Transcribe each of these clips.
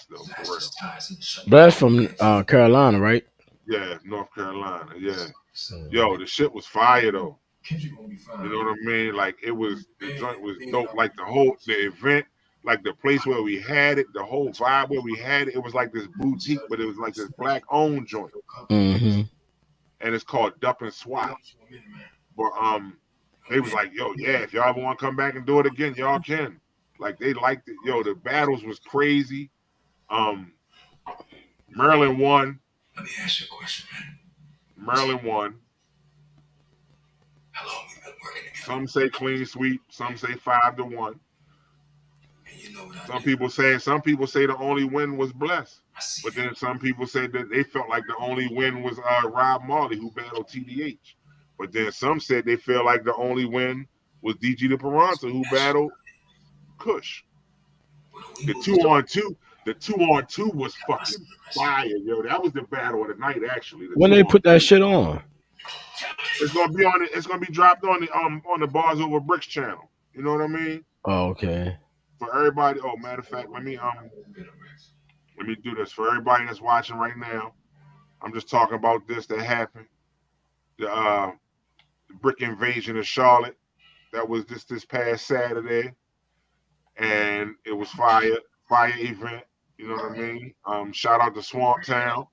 though, for real. Bless from Carolina, right? Yeah, North Carolina. Yeah. Yo, Mm. the shit was fire though. You know what I mean? Like it was the joint was dope. Like the event, like the place where we had it, the whole vibe where we had it, it was like this boutique, but it was like this black owned joint. Mm-hmm. And it's called Dup and Swap. But they was like, yo, yeah, if y'all ever want to come back and do it again, y'all can. Like they liked it. Yo, the battles was crazy. Um Maryland won. Maryland won. Some say clean sweep, some say 5-1. Some people say the only win was Bless. But then some people say that they felt like the only win was Rob Marley who battled TDH. But then some said they feel like the only win was DG the Peranza who battled Kush. The two on two was fucking fire, yo. That was the battle of the night, actually. The When two they on put that two. shit on? It's gonna be on it. It's gonna be dropped on the Bars Over Bricks channel. You know what I mean? Oh, okay. For everybody. Oh, matter of fact, let me do this for everybody that's watching right now. I'm just talking about this that happened. The brick invasion of Charlotte. That was this past Saturday, and it was fire event. You know what I mean? Shout out to Swamp Town,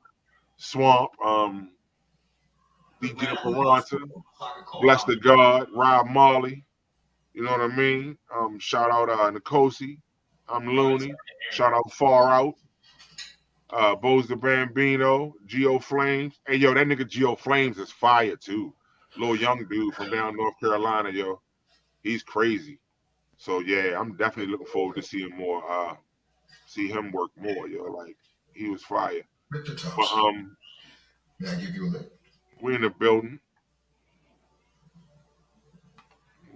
Swamp, DJ the Peralta, Bless the God, Rob Marley. You know what I mean? Shout out Nkosi. I'm Looney. Shout out Far Out. Bose the Bambino, Geo Flames. Hey yo, that nigga Geo Flames is fire too. Little young dude from down North Carolina, yo. He's crazy. So yeah, I'm definitely looking forward to seeing more see him work more, yo. Like he was fire. But we in the building.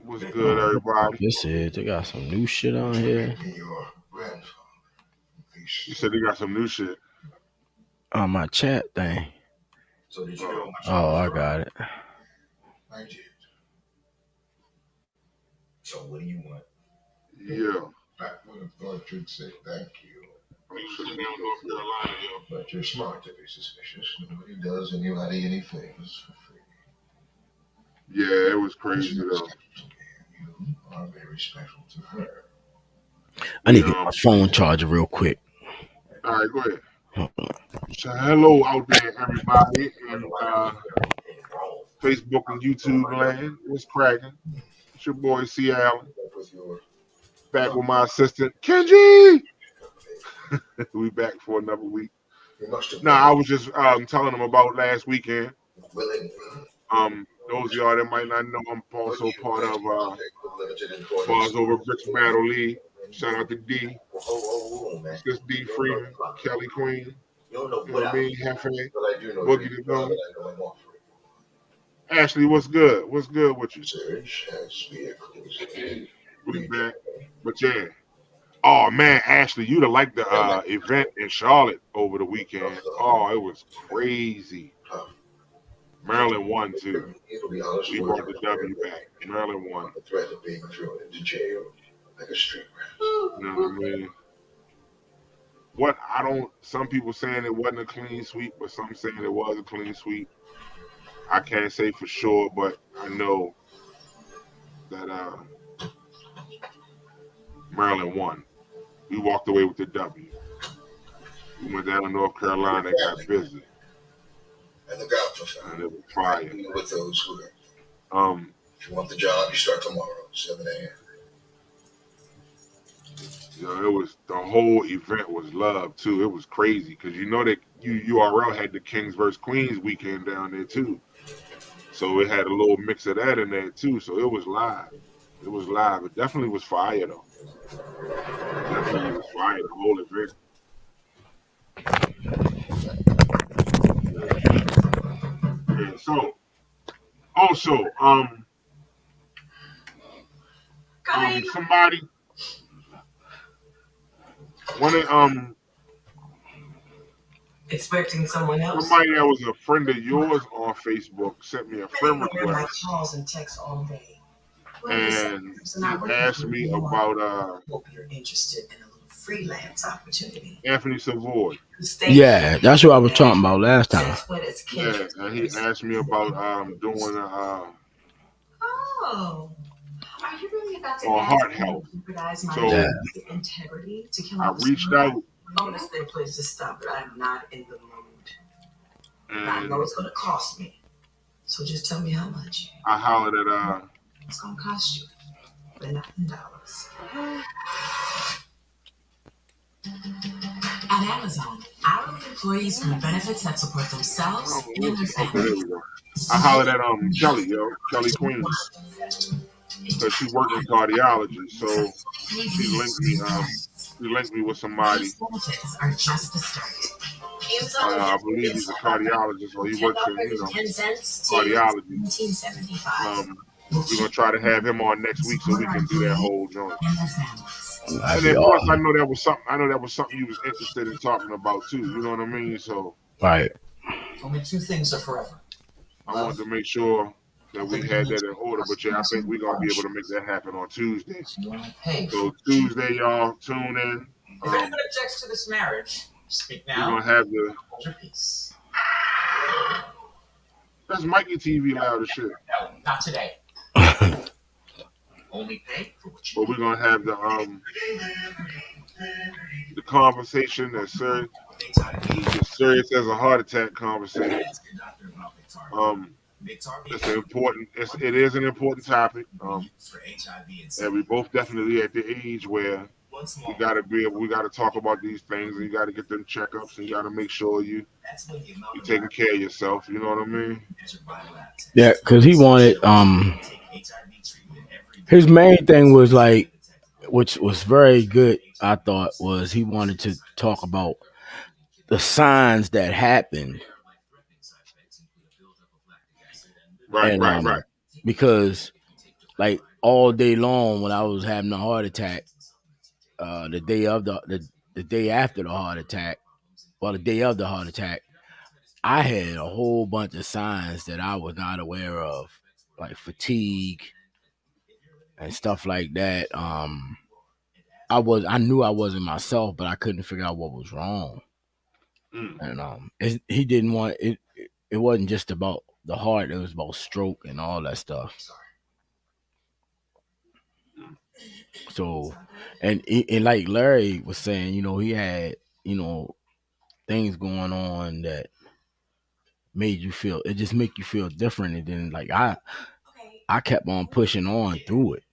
What's good, Oh, everybody? this is they got some new shit on here. You said they got some new shit. On my chat thing. Uh, Oh, I got it. yeah. I'm sitting down North Carolina, yo. Yeah, it was crazy though. I We need to get my phone charger real quick. all right, go ahead. So hello out there, everybody, and Facebook and YouTube land. What's cracking? It's your boy C. Allen, back with my assistant Kenji. We back for another week. Now I was just telling them about last weekend. Those of y'all that might not know, I'm also part of Bars Over Bricks Battle League. Shout out to D, Sis D Freeman, Kelly Queen. You know what I mean? Hefe, Boogie the Goon. Ashley, what's good? What's good with you? We back. But yeah. Oh man, Ashley, you'd have liked the event in Charlotte over the weekend. Oh, it was crazy. Maryland won too. We brought the W back. Maryland won. You know what I mean? What I don't. Some people saying it wasn't a clean sweep, but some saying it was a clean sweep. I can't say for sure, but I know that Maryland won. We walked away with the W. We went down to North Carolina and got busy, and it was fire. Um, it was the whole event was love too. It was crazy because you know that URL had the Kings versus Queens weekend down there too, so it had a little mix of that in there too. So it was live. It was live. It definitely was fire though. Definitely was fire. The whole event. Yeah. So also, somebody one of expecting someone else. somebody that was a friend of yours on Facebook sent me a friend Ignoring my request calls and texts all day. Well, and so he not working asked for me you are. about Hope you're interested in a little freelance opportunity. Anthony Savoy. Yeah, that's what I was talking about last time. That's what it's Yeah, and he asked me about doing Oh. Are you really about to on heart health. So Yeah. integrity to kill I reached out Honestly, please just stop it. I'm not in the mood. I and know it's gonna cost me. So just tell me how much. I hollered at It's gonna cost you, but not in dollars. At Amazon, hourly employees earn benefits that support themselves and their okay, there families. we go. I hollered at Kelly Queen, because she worked in cardiology, so she linked me with somebody. These benefits are just the start. I believe he's a cardiologist, or he works in cardiology. 1975. We're gonna try to have him on next week so we can do that whole joint. And their families. And then plus, I know that was something you was interested in talking about too. You know what I mean? So Right. Only two things are forever. I wanted to make sure that we had that in order. But yeah, I think we're gonna be able to make that happen on Tuesday. So Tuesday, y'all tune in. If anyone objects to this marriage, speak We're now. gonna have the Hold your peace. that's Mikey TV loud as shit. No, not today. Only pay for what you But we're gonna have the conversation that's serious as a heart attack conversation. It's important. It is an important topic. And we both definitely at the age where we gotta talk about these things, and you gotta get them checkups, and you gotta make sure you're taking care of yourself. You know what I mean? Yeah, because he wanted his main thing was like, which was very good, I thought, was he wanted to talk about the signs that happened. Right, And, right. Because like all day long when I was having a heart attack, the day after the heart attack, the day of the heart attack, I had a whole bunch of signs that I was not aware of, like fatigue and stuff like that. I knew I wasn't myself, but I couldn't figure out what was wrong. And he didn't want it. It wasn't just about the heart; it was about stroke and all that stuff. So, and like Larry was saying, he had things going on that made you feel. It just make you feel different, and then like I kept on pushing on through it.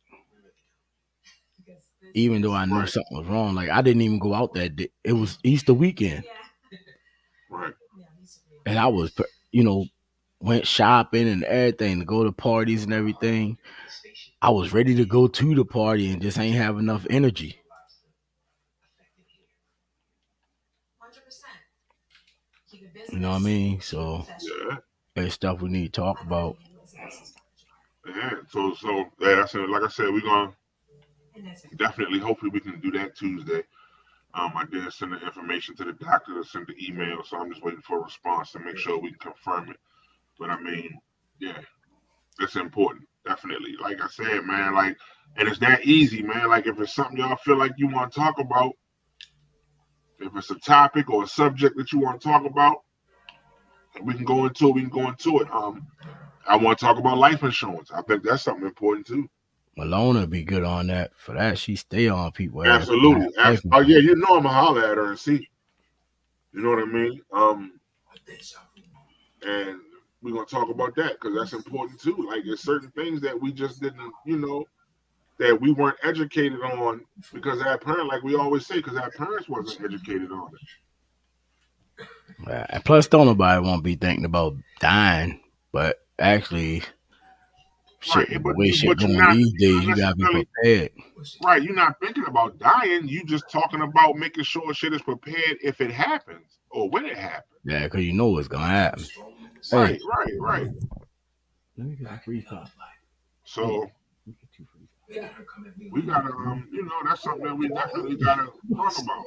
Even though I knew something was wrong, like I didn't even go out that day. It was Easter weekend, Right. and I was, went shopping and everything to go to parties and everything. I was ready to go to the party and just ain't have enough energy. 100%. You know what I mean? So yeah, there's stuff we need to talk about. Yeah. So yeah, that's it. Like I said, we're gonna definitely, hopefully, we can do that Tuesday. I did send the information to the doctor to send the email, so I'm just waiting for a response to make sure we can confirm it. But I mean, yeah, it's important, definitely. Like I said, man, like, and it's that easy, man. Like, if it's something y'all feel like you want to talk about, if it's a topic or a subject that you want to talk about, we can go into it. I want to talk about life insurance. I think that's something important too. Malona be good on that. For that, she stay on people. Absolutely. Oh yeah, I'm gonna holler at her and see. You know what I mean? And we're gonna talk about that because that's important too. Like, there's certain things that we just didn't, that we weren't educated on because our parents, like we always say, because our parents wasn't educated on it. And plus, don't nobody won't be thinking about dying, but actually. Shit, right, but these days, you gotta be prepared. Right, you're not thinking about dying. You just talking about making sure shit is prepared if it happens or when it happens. Yeah, because you know what's gonna happen. Right. Let me get a free pop. So we gotta, that's something that we definitely gotta talk about.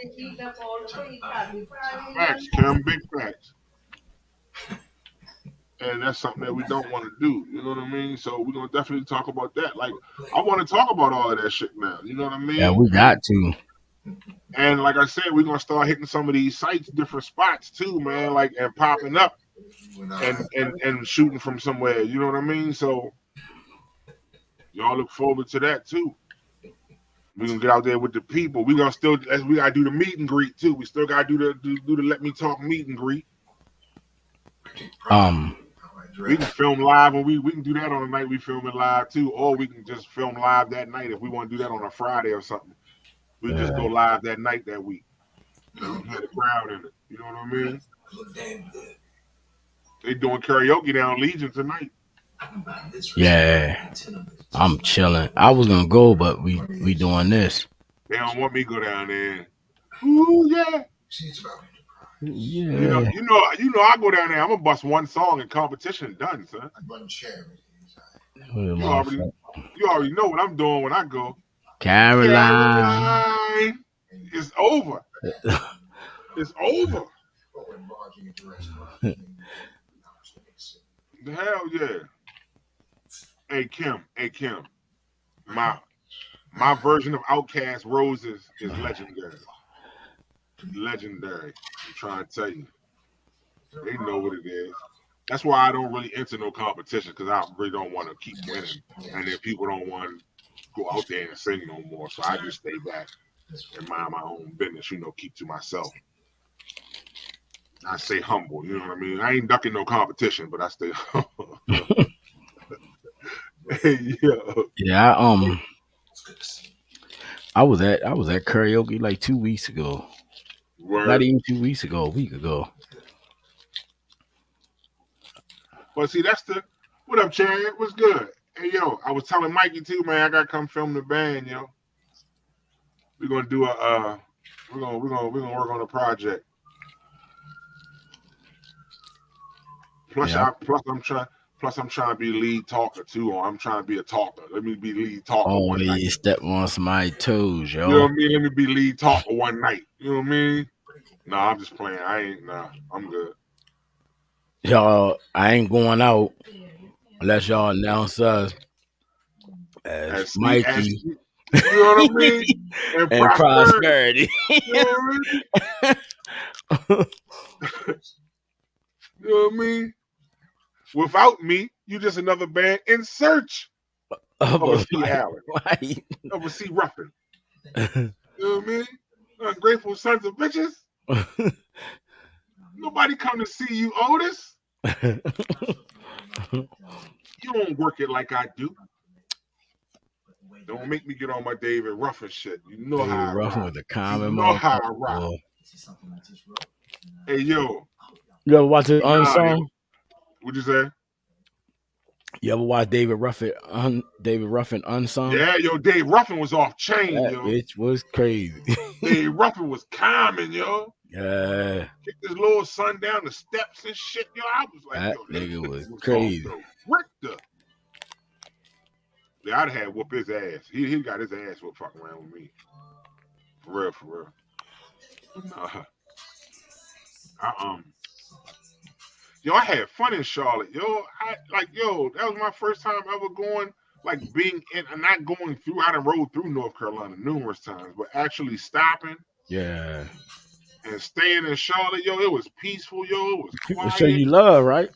Facts, Kim, big facts. And that's something that we don't want to do. You know what I mean? So we're going to definitely talk about that. Like, I want to talk about all of that shit now. You know what I mean? Yeah, we got to. And like I said, we're gonna start hitting some of these sites, different spots too, man. Like and popping up and shooting from somewhere. You know what I mean? So y'all look forward to that too. We're gonna get out there with the people. We gonna still as we gotta do the meet and greet too. We still gotta do the let me talk meet and greet. We can film live and we can do that on the night we film it live too, or we can just film live that night if we want to do that on a Friday or something. We just go live that night that week. You had a crowd in it. You know what I mean? They doing karaoke down Legion tonight. Yeah, I'm chilling. I was gonna go, but we doing this. They don't want me to go down there. Ooh yeah. Yeah. You know. I go down there. I'm gonna bust one song and competition done, son. You already know what I'm doing when I go. Caroline. It's over. It's over. Hell yeah. Hey Kim. My version of Outkast Roses is legendary. Legendary. I'm trying to tell you. They know what it is. That's why I don't really enter no competition because I really don't want to keep winning. And then people don't want to go out there and sing no more. So I just stay back and mind my own business, keep to myself. I stay humble, you know what I mean? I ain't ducking no competition, but I stay humble. Hey, yo. Yeah, I was at karaoke like 2 weeks ago. Word. Not even 2 weeks ago, a week ago. But see, what up, Chad? What's good? Hey, yo, I was telling Mikey too, man. I gotta come film the band, yo. We're gonna do we're gonna work on a project. Plus, I'm trying to be lead talker too. Or I'm trying to be a talker. Let me be lead talker one night. You step on somebody's toes, yo. You know what I mean? Let me be lead talker one night. You know what I mean? No, I'm just playing. I'm good. Y'all, I ain't going out unless y'all announce us as Mikey. You know what I mean? And prosperity. You know what I mean? Without me, you just another band in search of a C. Allen. Of a C. Ruffin. You know what I mean? Ungrateful sons of bitches. Nobody come to see you, Otis. You don't work it like I do. Don't make me get on my David Ruffin shit. You know how I rock. With the common you know how I rock. Hey, yo. You ever watch it Unsung? What'd you say? You ever watch David Ruffin Unsung? Yeah, yo, Dave Ruffin was off chain, that yo. Bitch was crazy. Dave Ruffin was calming, yo. Yeah. Kicked his little son down the steps and shit, yo. I was like, that yo, nigga was crazy. Richter. Yeah, I'd have whoop his ass. He got his ass whooped fucking around with me. For real. Yo, I had fun in Charlotte. Yo, that was my first time ever going, like being in and not going through. I done rode through North Carolina numerous times, but actually stopping. Yeah. And staying in Charlotte, yo, it was peaceful, yo. It was People quiet. show you love, right?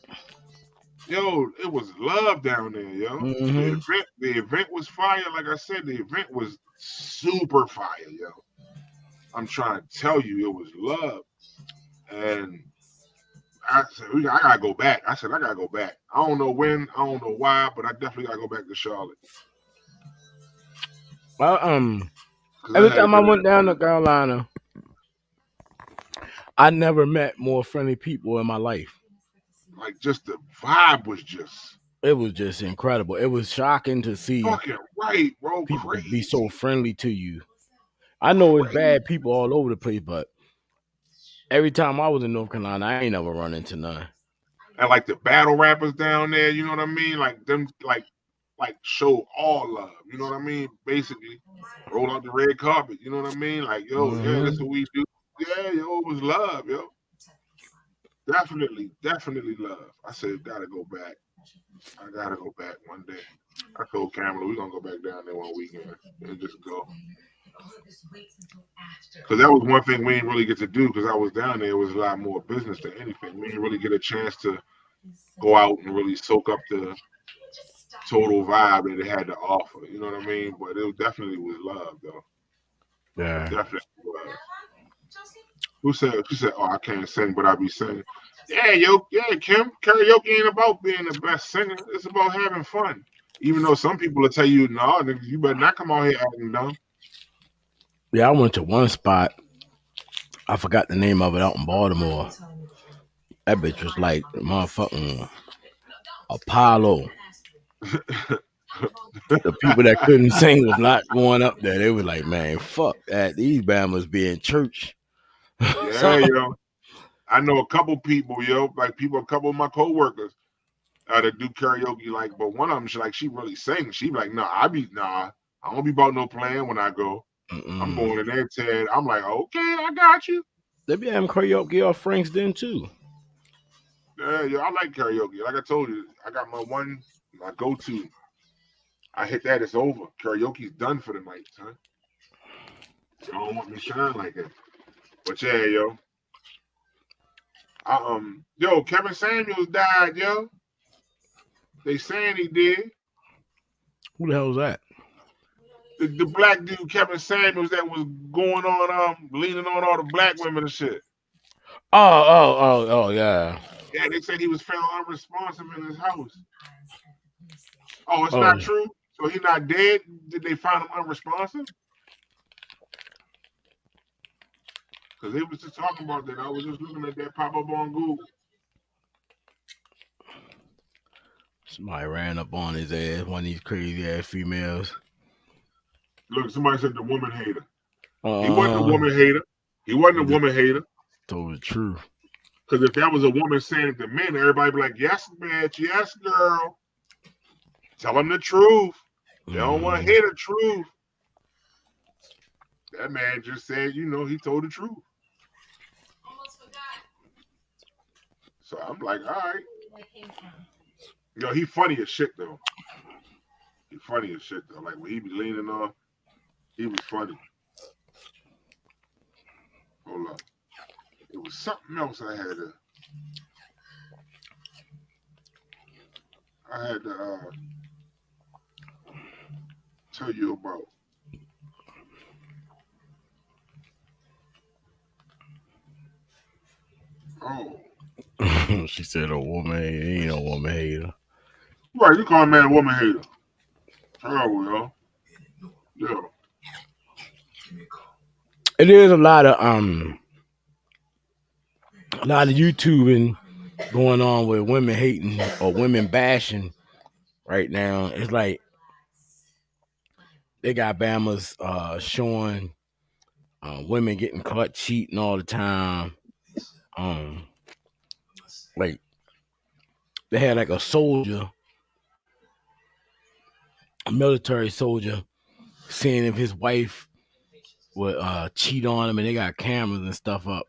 Yo, it was love down there, yo. Mm-hmm. The event was fire. Like I said, the event was super fire, yo. I'm trying to tell you, it was love. And I said, I gotta go back. I gotta go back. I don't know when, I don't know why, but I definitely gotta go back to Charlotte. Well, every time I went down to Carolina, I never met more friendly people in my life. Like, just the vibe was just. It was just incredible. It was shocking to see. Fucking right, bro. People crazy. Be so friendly to you. I know it's bad people all over the place, but every time I was in North Carolina, I ain't never run into none. And like the battle rappers down there, you know what I mean? Like them, like show all love. You know what I mean? Basically, roll out the red carpet. You know what I mean? Like, yo, yeah, that's what we do. Yeah, yo, it was love, yo. Definitely love. I said, gotta go back. I gotta go back one day. I told Kamala we're gonna go back down there one weekend and just go. Because that was one thing we didn't really get to do because I was down there. It was a lot more business than anything. We didn't really get a chance to go out and really soak up the total vibe that it had to offer. You know what I mean? But it definitely was love, though. Yeah. Definitely was. Who said, oh, I can't sing, but I be singing. Yeah, Kim, karaoke ain't about being the best singer. It's about having fun. Even though some people will tell you, no, nigga, you better not come out here acting dumb. Yeah, I went to one spot. I forgot the name of it out in Baltimore. That bitch was like motherfucking Apollo. The people that couldn't sing was not going up there. They were like, man, fuck that. These Bammers be in church. Yeah, yo. I know a couple people, yo, like a couple of my coworkers that do karaoke, like, but one of them, she really sings. She be like, I don't be about no playing when I go. I'm going in there, Ted. I'm like, okay, I got you. They be having karaoke off Frankston too. Yeah, I like karaoke. Like I told you, I got my go-to. I hit that, it's over. Karaoke's done for the night, son. You don't want me shine like that. But yeah, yo. Yo, Kevin Samuels died, yo. They saying he did. Who the hell was that? The black dude, Kevin Samuels, that was going on, leaning on all the black women and shit. Oh, yeah. Yeah, they said he was found unresponsive in his house. Oh, it's not true? So he's not dead? Did they find him unresponsive? Because they was just talking about that. I was just looking at that pop up on Google. Somebody ran up on his ass, one of these crazy ass females. Look, somebody said the woman hater. He wasn't a woman hater. He wasn't a woman hater. Told the truth. Because if that was a woman saying it to men, everybody be like, yes, bitch, yes, girl. Tell them the truth. They don't want to hear the truth. That man just said, he told the truth. So I'm like, all right. He funny as shit, though. He funny as shit, though. Like, when he be leaning on, he was funny. Hold up. It was something else I had to tell you about. Oh. She said a woman hater. He ain't no woman hater. Right, you call a man a woman hater. Terrible, yo. Yeah. It is a lot of YouTubing going on with women hating or women bashing right now. It's like they got Bammers showing women getting caught cheating all the time. Like they had like a soldier, a military soldier, seeing if his wife would cheat on him, and they got cameras and stuff up.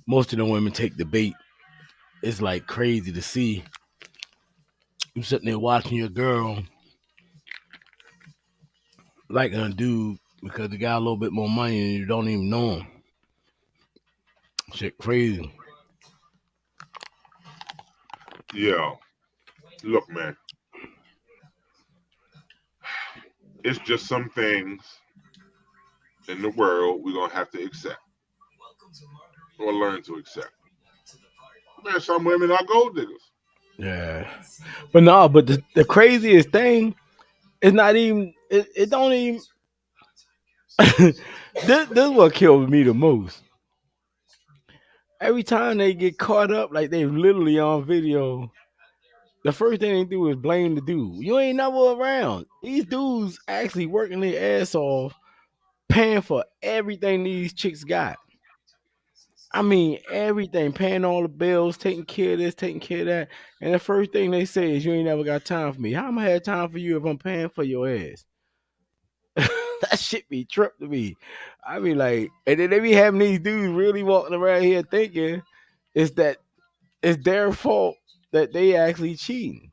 Most of the women take the bait. It's like crazy to see. You sitting there watching your girl liking a dude because they got a little bit more money and you don't even know him. Shit crazy. Yeah. Look, man. It's just some things in the world we're going to have to accept. Or learn to accept. Man, some women are gold diggers. Yeah. But the craziest thing is not even, it don't even, this is what kills me the most. Every time they get caught up, like they literally on video, the first thing they do is blame the dude. You ain't never around. These dudes actually working their ass off, paying for everything these chicks got. I mean, everything, paying all the bills, taking care of this, taking care of that. And the first thing they say is, you ain't never got time for me. How am I have time for you if I'm paying for your ass? That shit be trip to me. I be like, and then they be having these dudes really walking around here thinking it's their fault that they actually cheating.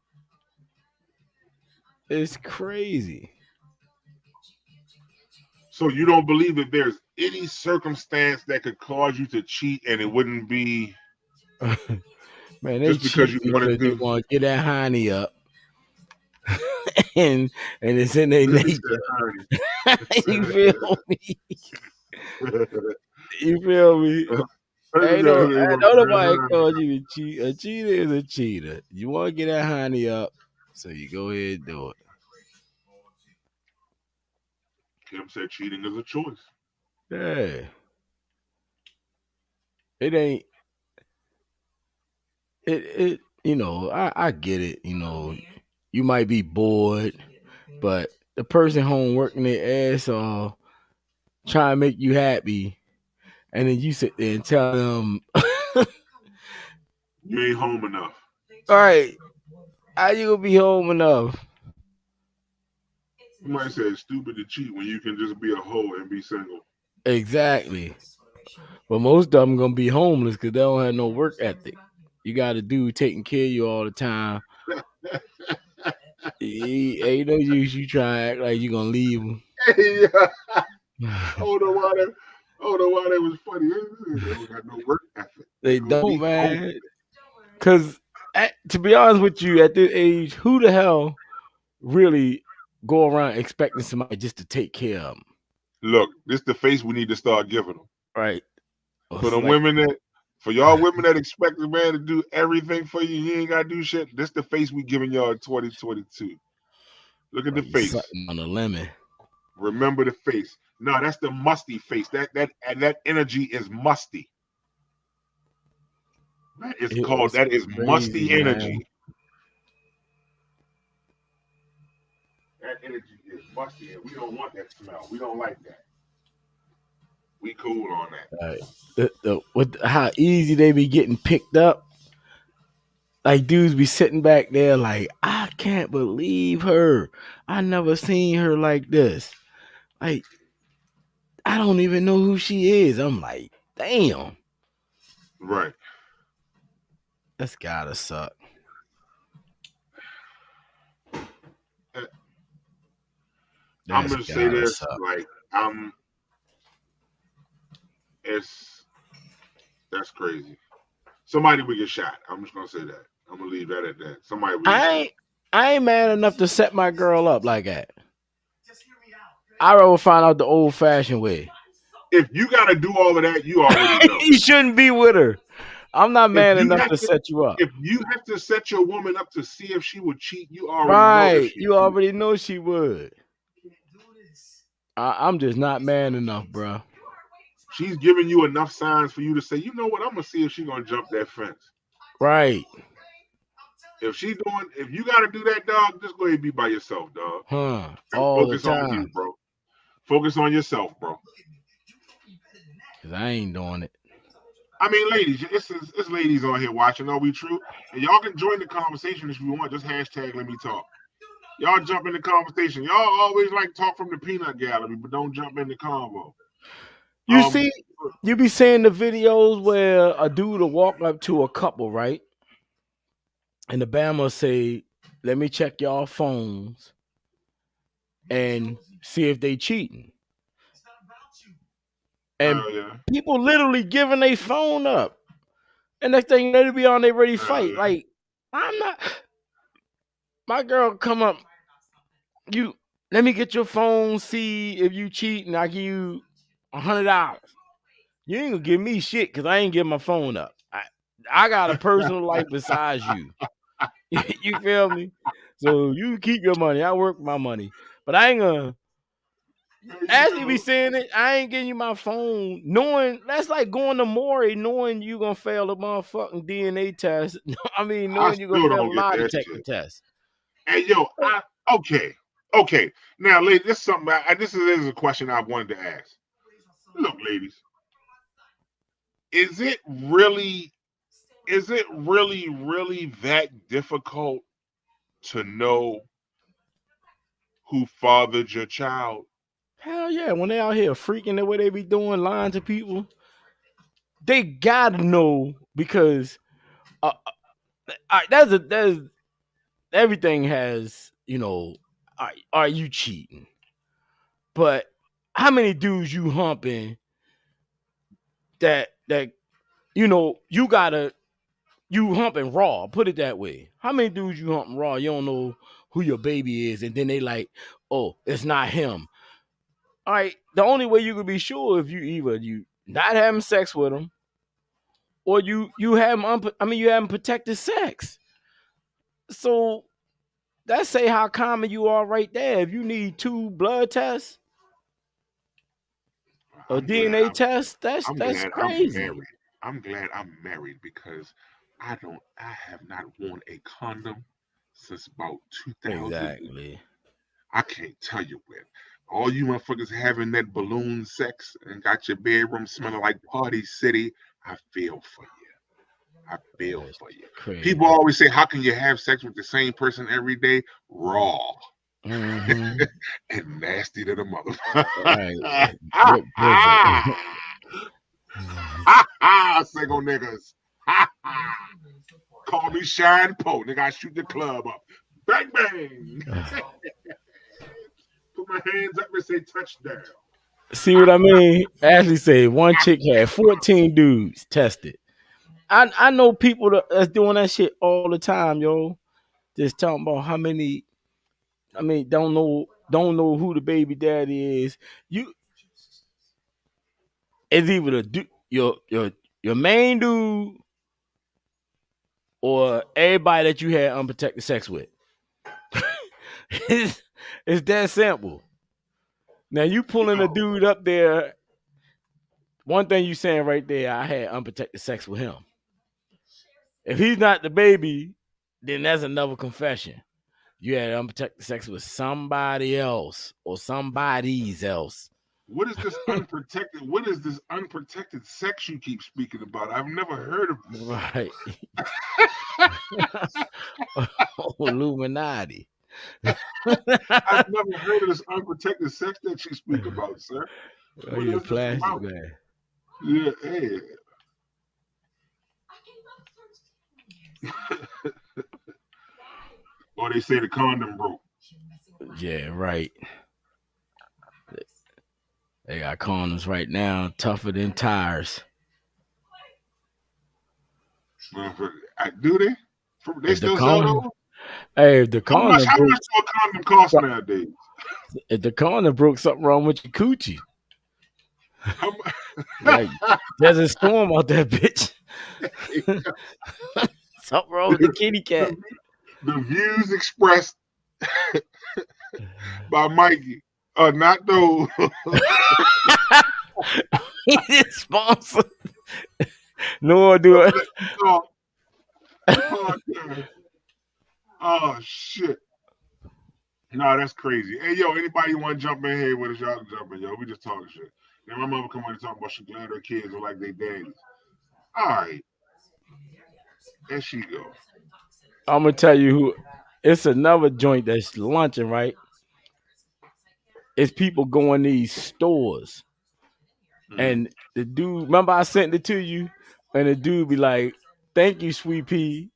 It's crazy. So you don't believe that there's any circumstance that could cause you to cheat, and it wouldn't be Man, they just because cheat you wanted because they to. want to get that honey up, and it's in their He nature. said, You feel me? "Honey." You feel me? Ain't nobody Honey. called you a cheat. A cheater is a cheater. You want to get that honey up, so you go ahead and do it. Kim said cheating is a choice. Yeah. It ain't it you know, I get it, you know. You might be bored, but the person home working their ass off trying to make you happy, and then you sit there and tell them, You ain't home enough. all right, how you gonna be home enough? You might say it's stupid to cheat when you can just be a hoe and be single. Exactly. But most of them gonna be homeless because they don't have no work ethic. You got a dude taking care of you all the time. Ain't no use you try to act like you gonna leave him. Hey, I don't know why that was funny. They don't got no work ethic. They They gonna don't, be man. homeless. Because to be honest with you, at this age, who the hell really go around expecting somebody just to take care of them? Look, this the face we need to start giving them. Right. For the women for y'all women that expect a man to do everything for you, you ain't gotta do shit. This the face we giving y'all in 2022. Look at the face. On the lemon. Remember the face. No, that's the musty face. That energy is musty. That is musty crazy, energy. That energy is musty, and we don't want that smell. We don't like that. We cool on that. Right. With how easy they be getting picked up. Like dudes be sitting back there like, I can't believe her. I never seen her like this. Like, I don't even know who she is. I'm like, damn. Right. That's gotta suck. I'm gonna say this, like, that's crazy. Somebody would get shot. I'm just gonna say that. I'm gonna leave that at that. Somebody would get shot. I ain't man enough to set my girl up like that. I rather find out the old fashioned way. If you gotta do all of that, you already know. You shouldn't be with her. I'm not man enough to set you up. If you have to set your woman up to see if she would cheat, you already know. You already know she would. I'm just not man enough, bro. She's giving you enough signs for you to say, you know what, I'm gonna see if she's gonna jump that fence. Right. If you gotta do that, dog, just go ahead and be by yourself, dog. All focus the time. on you, bro. Focus on yourself, bro. Cause I ain't doing it. I mean, ladies, it's ladies on here watching. Are we true? And y'all can join the conversation if you want. Just hashtag let me talk. Y'all jump in the conversation. Y'all always like talk from the peanut gallery, but don't jump in the convo. You see, you be seeing the videos where a dude will walk up to a couple, right? And the Bama say, let me check y'all phones and see if they cheating. And people literally giving their phone up. And next thing they be on, they ready to fight. Like, I'm not. My girl come up. Let me get your phone, see if you cheat, and I give you $100. You ain't gonna give me shit because I ain't getting my phone up. I got a personal life besides you. You feel me? So you keep your money. I work my money. But I ain't gonna. As you be saying it, I ain't getting you my phone. Knowing that's like going to Maury, knowing you gonna fail the motherfucking DNA test. I mean, knowing you gonna fail a lie detector test. Hey, yo, okay. Now, ladies, this is something. This is a question I wanted to ask. Look, ladies, is it really that difficult to know who fathered your child? Hell yeah, when they out here freaking the way they be doing, lying to people, they gotta know because there's everything has, are you cheating? But how many dudes you humping that you humping raw, put it that way. How many dudes you humping raw, you don't know who your baby is, and then they like, oh, it's not him. All right, the only way you can be sure if you not having sex with them, or you having protected sex. So that say how common you are right there. If you need 2 blood tests or I'm glad DNA tests, I'm that's glad I'm crazy. married. I'm glad I'm married because I have not worn a condom since about 2000. Exactly. I can't tell you when. All you motherfuckers having that balloon sex and got your bedroom smelling like Party City, I feel for you. I feel That's for you. crazy. People always say, how can you have sex with the same person every day? Raw Mm-hmm. and nasty to the motherfucker. Right. Drip blizzard. Single niggas. Call me Shine Poe. Nigga, I shoot the club up. Bang, bang. Put my hands up and say touchdown. See what I mean? Ashley said one chick had 14 dudes tested. I know people that's doing that shit all the time, yo. Just talking about how many. I mean, don't know who the baby daddy is. It's either your main dude or everybody that you had unprotected sex with. it's that simple. Now you pulling a dude up there. One thing you saying right there, I had unprotected sex with him. If he's not the baby, then that's another confession. You had unprotected sex with somebody else or somebody's else. What is this unprotected? What is this unprotected sex you keep speaking about? I've never heard of this. Right. Illuminati. I've never heard of this unprotected sex that you speak about, sir. Oh, What you a is this plastic about? man. Yeah, hey. Or they say the condom broke. Yeah, right. They got condoms right now, tougher than tires. Do they? They If the still sell condom, those? hey, if the How much condom broke, do a condom cost nowadays? if the condom broke, something wrong with your coochie. How Like there's a storm out there, bitch. Something wrong with the kitty cat. the views expressed by Mikey are not those. He's sponsor. No, do it. Podcast. Oh shit. No, that's crazy. Hey yo, anybody want to jump in here with us? Y'all can jump in, yo. We just talking shit. Then my mother come on and talk about she glad her kids are like they daddies. All right. There she go. I'm gonna tell you who. It's another joint that's launching, right? It's people going to these stores, and the dude. Remember, I sent it to you, and the dude be like, "Thank you, sweet pea."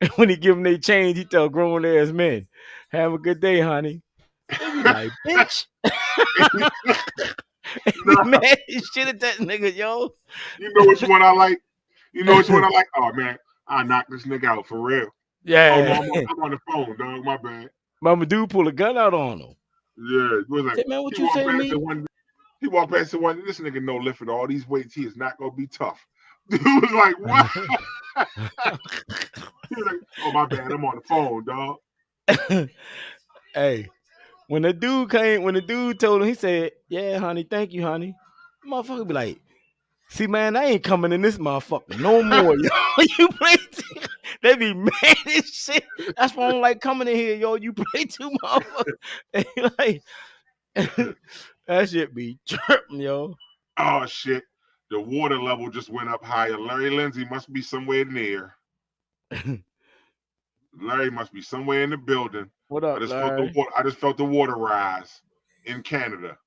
And when he give them their change, he tell grown ass men, "Have a good day, honey." They be like, "Bitch." They be mad as shit at that nigga, yo. You know which one I like? You know which one I like? Oh man, I knocked this nigga out for real. Yeah. Oh, I'm on the phone, dog. My bad. Mama dude pull a gun out on him. Yeah, it was like, Say, man, what he you walked say to past me? the one. He walked past the one. This nigga no lifting all these weights. He is not gonna be tough. Dude was like, what? He was like, oh my bad, I'm on the phone, dog. Hey, when the dude told him, he said, "Yeah, honey, thank you, honey." Motherfucker be like, "See, man, I ain't coming in this motherfucker no more, yo." You play they be mad as shit. That's why I don't like coming in here, yo. You play too motherfucker. Like that shit be tripping, yo. Oh shit. The water level just went up higher. Larry Lindsay must be somewhere near. Larry must be somewhere in the building. What up, Larry? I just felt the water rise in Canada.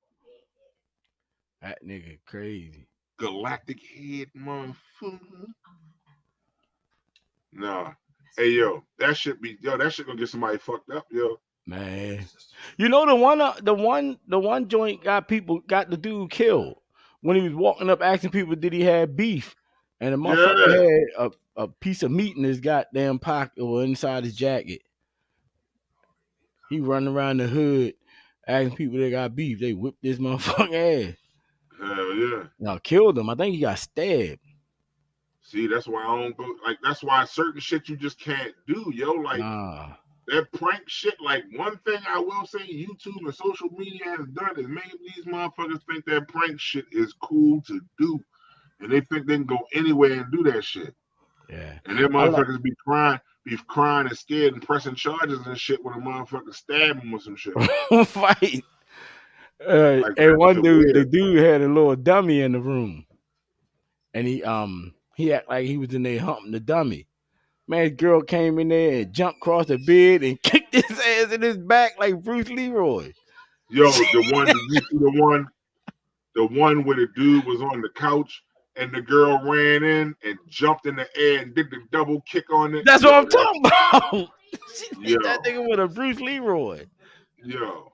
That nigga crazy. Galactic head motherfucker. Nah. Hey yo, that shit gonna get somebody fucked up, yo. Man, you know the one joint got the dude killed when he was walking up asking people did he have beef, and the motherfucker Yeah, had a piece of meat in his goddamn pocket or inside his jacket. He running around the hood asking people they got beef. They whipped this motherfucking ass. hell yeah. Now killed him. I think he got stabbed. See, that's why I don't go. Like, that's why certain shit you just can't do, yo. Like Nah. that prank shit. Like, one thing I will say, YouTube and social media has done is made these motherfuckers think that prank shit is cool to do, and they think they can go anywhere and do that shit. Yeah. And them I like motherfuckers be crying and scared and pressing charges and shit when a mother stab them with some shit. fight. Like, And that one shit dude, the weird. dude had a little dummy in the room, and he act like he was in there humping the dummy. Man, his girl came in there and jumped across the bed and kicked his ass in his back like Bruce Leroy. Yo, did you see the one where the dude was on the couch and the girl ran in and jumped in the air and did the double kick on it? That's Yo, what I'm talking about. She yo, hit that nigga with a Bruce Leroy. yo,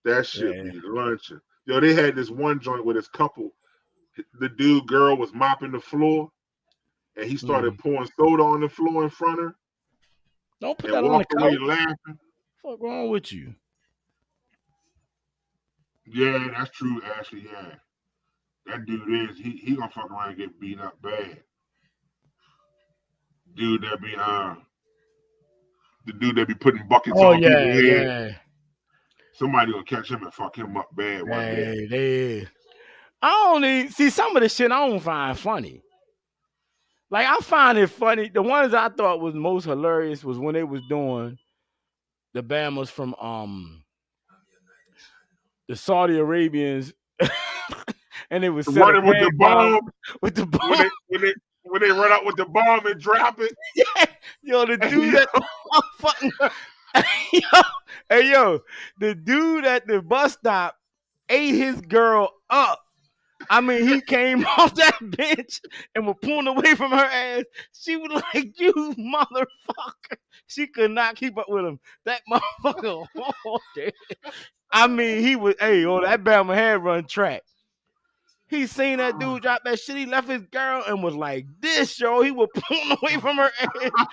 that shit Yeah. be lunching. Yo, they had this one joint with this couple. The girl was mopping the floor and he started pouring soda on the floor in front of her Don't put and that on the walked away couch. laughing. What's wrong with you? Yeah, that's true, Ashley. Yeah. That dude he gonna fuck around and get beat up bad. Dude that be the dude that be putting buckets Oh on people's yeah, head. yeah. Somebody gonna catch him and fuck him up bad one day. Hey, they. I don't see some of the shit I don't find funny. Like I find it funny. The ones I thought was most hilarious was when they was doing the Bamas from the Saudi Arabians, and it was set Running a with the bomb with the bomb. when they run out with the bomb and drop it. Yo, the dude at the fucking yo, the dude at the bus stop ate his girl up. I mean, he came off that bench and was pulling away from her ass. She was like, "You motherfucker!" She could not keep up with him. That motherfucker. I mean, he was. Hey, that Bama had run track. He seen that dude drop that shit. He left his girl and was like, "This, yo." He was pulling away from her ass.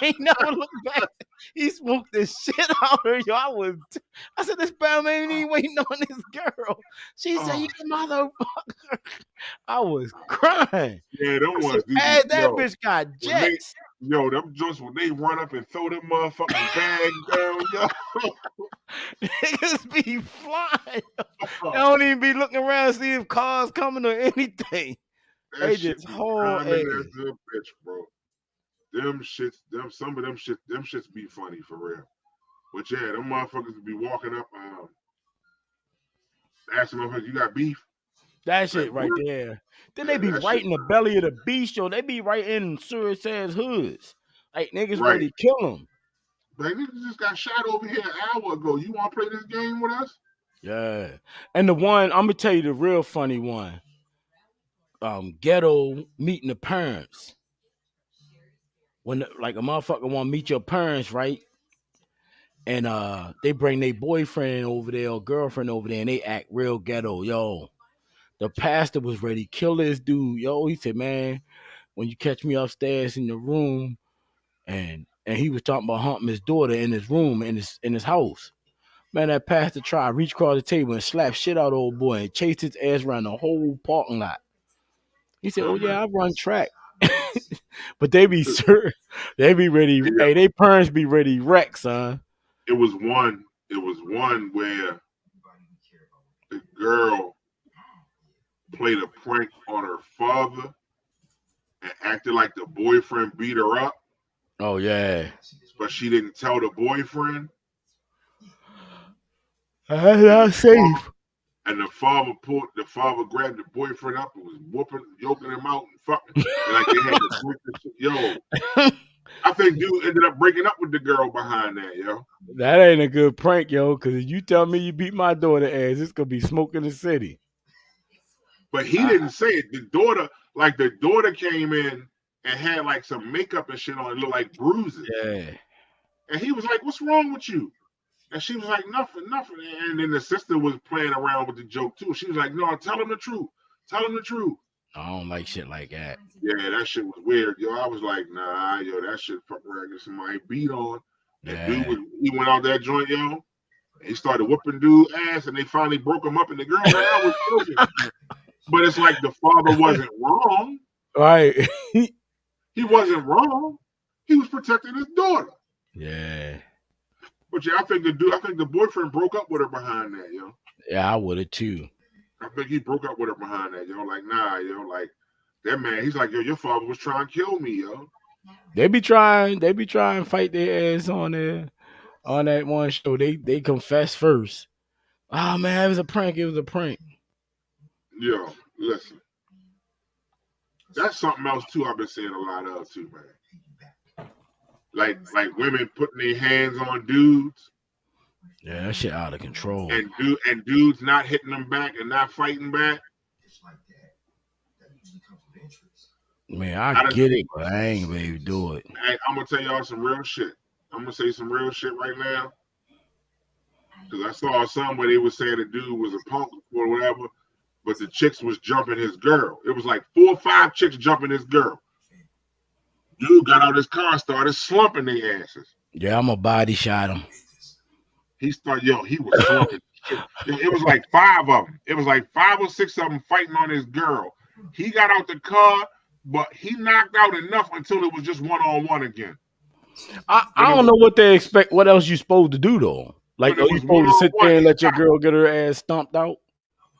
He never looked back. He smoked the shit out of her, yo. I said, "This Bama ain't even waiting on this girl." She said, "You motherfucker." I was crying. Yeah, them ones. That bitch got jets. Them joints when they run up and throw them motherfucking bags down, yo. Niggas be flying. They don't even be looking around to see if cars coming or anything. They just whole ass. That's a bitch, bro. Some of them shits be funny for real. But yeah, them motherfuckers be walking up, asking motherfuckers, "You got beef?" That shit right there. Then they be right in the belly of the beast, yo. They be right in serious ass hoods. Like niggas ready to kill them. Like, niggas just got shot over here an hour ago. You want to play this game with us? Yeah. And the one, I'm going to tell you the real funny one. Ghetto meeting the parents. When, like, a motherfucker want to meet your parents, right? And they bring their boyfriend over there or girlfriend over there, and they act real ghetto. Yo, the pastor was ready to kill this dude. Yo, he said, "Man, when you catch me upstairs in the room," and he was talking about humping his daughter in his room in his house. Man, that pastor tried to reach across the table and slap shit out of old boy and chased his ass around the whole parking lot. He said, "Oh yeah, I run track." But they be ready. Yeah. Hey, they parents be ready wreck, son. It was one where the girl played a prank on her father and acted like the boyfriend beat her up. Oh yeah. But she didn't tell the boyfriend. That's not safe. And the father grabbed the boyfriend up and was yoking him out and fucking. And like they had to break the shit. Yo. I think dude ended up breaking up with the girl behind that, yo. That ain't a good prank, yo, because if you tell me you beat my daughter ass, it's gonna be smoke in the city. But he didn't say it. The daughter came in and had like some makeup and shit on. It looked like bruises. Yeah. And he was like, "What's wrong with you?" And she was like, "Nothing." And then the sister was playing around with the joke too. She was like, "No, tell him the truth. Tell him the truth." I don't like shit like that. Yeah, that shit was weird, yo. I was like, nah, yo, that shit fuck around get somebody beat on. That dude he went out that joint, yo. He started whooping dude ass, and they finally broke him up. And the girl ran out was broken. But it's like the father wasn't wrong. Right. He wasn't wrong. He was protecting his daughter. Yeah. But yeah, I think the boyfriend broke up with her behind that, yo. Yeah, I would have too. I think he broke up with her behind that, yo. Like, nah, yo, like that man. He's like, yo, your father was trying to kill me, yo. They be trying to fight their ass on there on that one show. They confess first. Oh man, it was a prank. Yo, listen. That's something else too. I've been seeing a lot of too, man. Like women putting their hands on dudes. Yeah, that shit out of control. And dudes not hitting them back and not fighting back. Man, I get it, but I ain't gonna be able to do it. Hey, I'm gonna tell y'all some real shit. I'm gonna say some real shit right now. Because I saw something where they was saying the dude was a punk or whatever, but the chicks was jumping his girl. It was like 4 or 5 chicks jumping his girl. Dude got out his car and started slumping their asses. Yeah, I'm a body shot him. He was slumping. It was like 5 of them. It was like 5 or 6 of them fighting on his girl. He got out the car, but he knocked out enough until it was just one-on-one again. I don't know what they expect. What else you supposed to do though? Like, are you supposed to sit there and let your girl get her ass stomped out?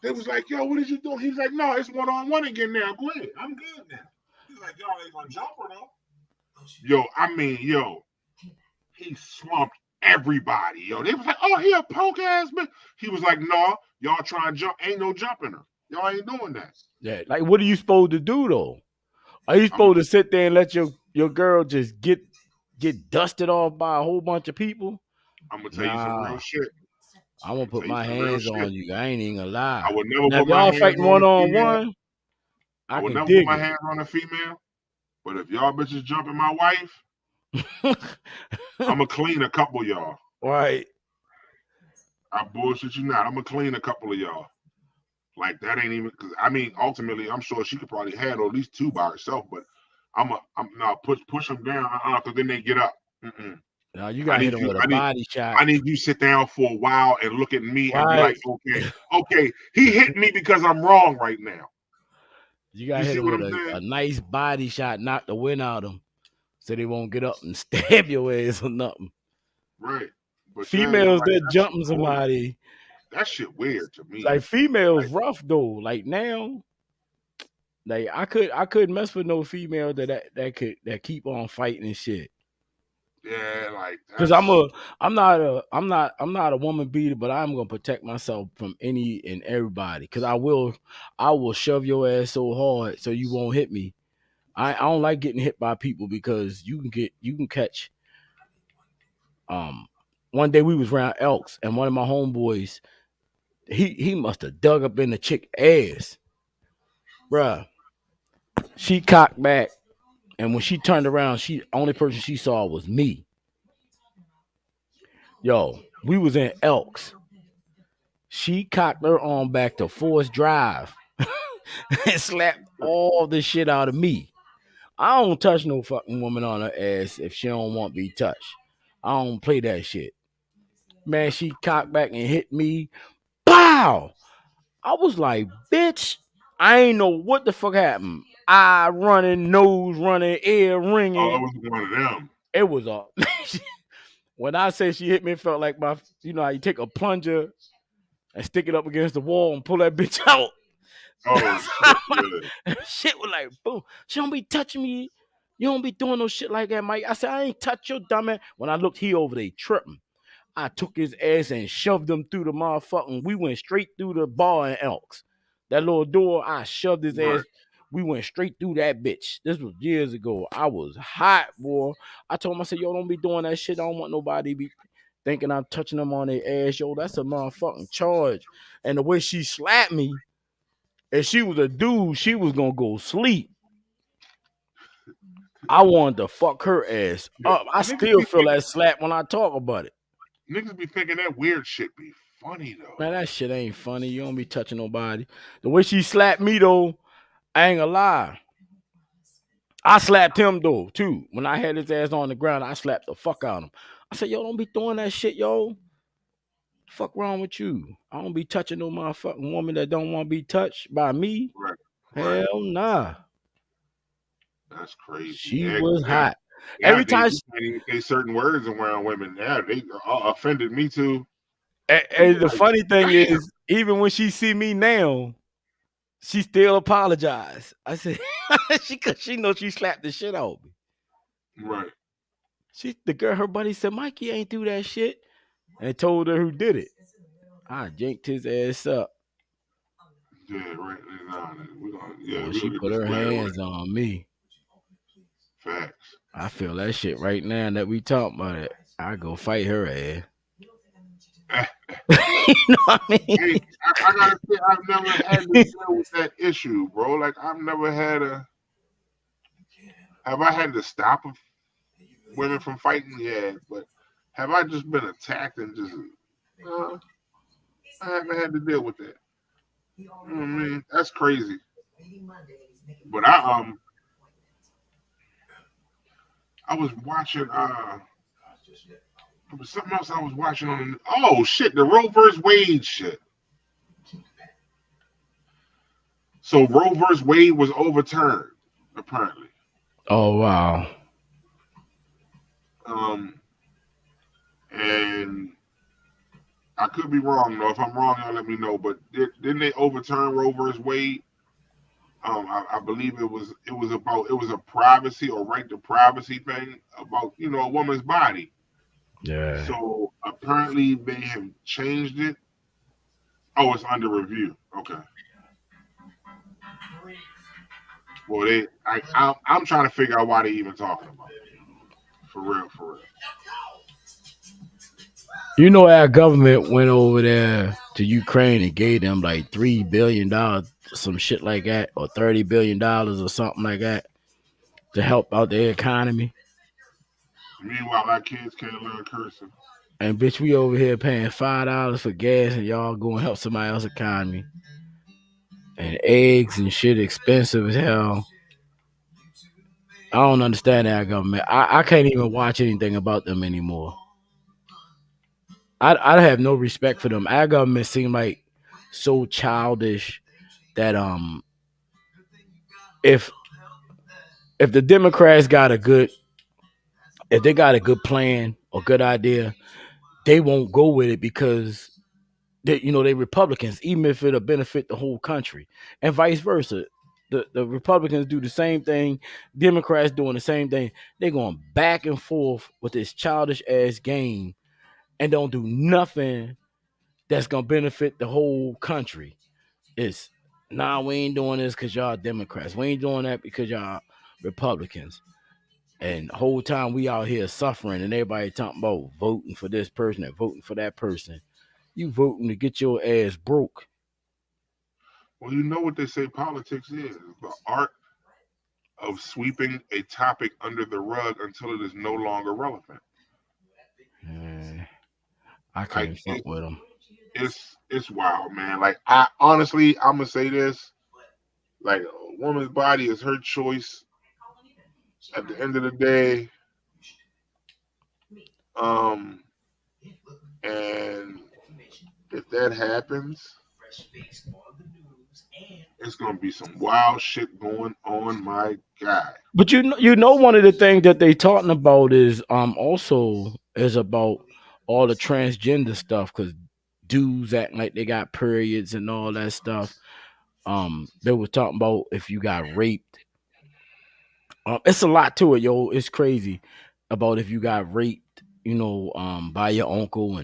They was like, yo, what did you do? He's like, no, it's one-on-one again now. Go ahead. I'm good now. He's like, y'all ain't gonna jump her though. He slumped everybody. Yo, they was like, oh, he a punk ass man. He was like, no, y'all trying to jump. Ain't no jumping her. Y'all ain't doing that. Yeah, like, what are you supposed to do though? Are you supposed to sit there and let your girl just get dusted off by a whole bunch of people? I'm gonna tell you some real shit. I'm gonna put my hands on you. I ain't even gonna lie. I would never now, put my y'all hands fighting on one-on-one. I would never put my hands on a female. But if y'all bitches jumping my wife, I'm gonna clean a couple of y'all. Right. I bullshit you not. I'm gonna clean a couple of y'all. Like that ain't even because I mean ultimately I'm sure she could probably handle at least 2 by herself, but I'm now push them down because then they get up. Now you got to hit him with a body shot. I need you to sit down for a while and look at me and be like, okay, he hit me because I'm wrong right now. You got to hit him with a nice body shot, knock the wind out of him, so they won't get up and stab your ass or nothing. Right. But females that jumping somebody. That shit weird to me. Like females rough though. Like now, like I couldn't mess with no female that keep on fighting and shit. Yeah, like because I'm not a woman beater, but I'm gonna protect myself from any and everybody. Because I will shove your ass so hard so you won't hit me. I don't like getting hit by people because you can catch. One day we was around Elks and one of my homeboys, he must have dug up in the chick ass, bruh. She cocked back, and when she turned around, only person she saw was me. Yo, we was in Elks. She cocked her arm back to Forest Drive and slapped all the shit out of me. I don't touch no fucking woman on her ass if she don't want to be touched. I don't play that shit. Man, she cocked back and hit me. Pow! I was like, bitch, I ain't know what the fuck happened. Eye running, nose running, ear ringing. Oh, it was one of them. It was a... When I say she hit me, it felt like how you take a plunger and stick it up against the wall and pull that bitch out. Oh, shit was like, boom. She don't be touching me. You don't be doing no shit like that, Mike. I said, I ain't touch your dumb ass. When I looked, he over there tripping. I took his ass and shoved him through the motherfucking. We went straight through the bar in Elks. That little door, I shoved his ass. We went straight through that bitch. This was years ago. I was hot, boy. I told him, I said, yo, don't be doing that shit. I don't want nobody to be thinking I'm touching them on their ass. Yo, that's a motherfucking charge. And the way she slapped me, if she was a dude, she was going to go sleep. I wanted to fuck her ass up. I Niggas still be feel that slap when I talk about it. Niggas be thinking that weird shit be funny though. Man, that shit ain't funny. You don't be touching nobody. The way she slapped me though, I ain't gonna lie. I slapped him though too. When I had his ass on the ground, I slapped the fuck out of him. I said, yo, don't be doing that shit, yo. Fuck wrong with you? I don't be touching no motherfucking woman that don't want to be touched by me. Right. Hell nah. That's crazy. She was hot. Yeah, Every time you can't even say certain words around women. Yeah, they offended me too. and the funny thing is, even when she see me now, she still apologize. I said, cause she knows she slapped the shit out of me. Right. The girl, her buddy said, Mikey ain't do that shit. And told her who did it. I jinked his ass up. Yeah, right. Nah, Well, she put her hands on me. Facts. I feel that shit right now that we talk about it. I go fight her ass. You know what I mean? Hey, I gotta say, I've never had to deal with that issue, bro. Like, I've never had Have I had to stop women from fighting? Yeah, but have I just been attacked and just? I haven't had to deal with that. You know what I mean? That's crazy. But I was watching there was something else I was watching on the Roe vs. Wade shit. So Roe vs. Wade was overturned, apparently. Oh wow. And I could be wrong though. If I'm wrong, y'all let me know. But didn't they overturn Roe vs. Wade? I believe it was a privacy or right to privacy thing about a woman's body. Yeah. So apparently they have changed it. Oh, it's under review. Okay. Well, I'm trying to figure out why they even talking about it. For real. You know, our government went over there to Ukraine and gave them like $3 billion, some shit like that, or $30 billion or something like that to help out their economy. Meanwhile, our kids can't learn cursing. And bitch, we over here paying $5 for gas and y'all go and help somebody else's economy. And eggs and shit expensive as hell. I don't understand our government. I can't even watch anything about them anymore. I have no respect for them. Our government seem like so childish that if the Democrats got a good plan or good idea, they won't go with it because they Republicans, even if it'll benefit the whole country, and vice versa. The Republicans do the same thing, Democrats doing the same thing. They're going back and forth with this childish ass game and don't do nothing that's gonna benefit the whole country. It's we ain't doing this because y'all Democrats. We ain't doing that because y'all Republicans. And the whole time we out here suffering and everybody talking about voting for this person and voting for that person. You voting to get your ass broke. Well, you know what they say politics is the art of sweeping a topic under the rug until it is no longer relevant. I can't fuck with them. It's wild, man. Like, I'm gonna say this. Like, a woman's body is her choice. At the end of the day, and if that happens, it's gonna be some wild shit going on, my guy. But you know, one of the things that they talking about is also is about all the transgender stuff, because dudes acting like they got periods and all that stuff. They were talking about if you got raped. It's a lot to it, yo. It's crazy about if you got raped, by your uncle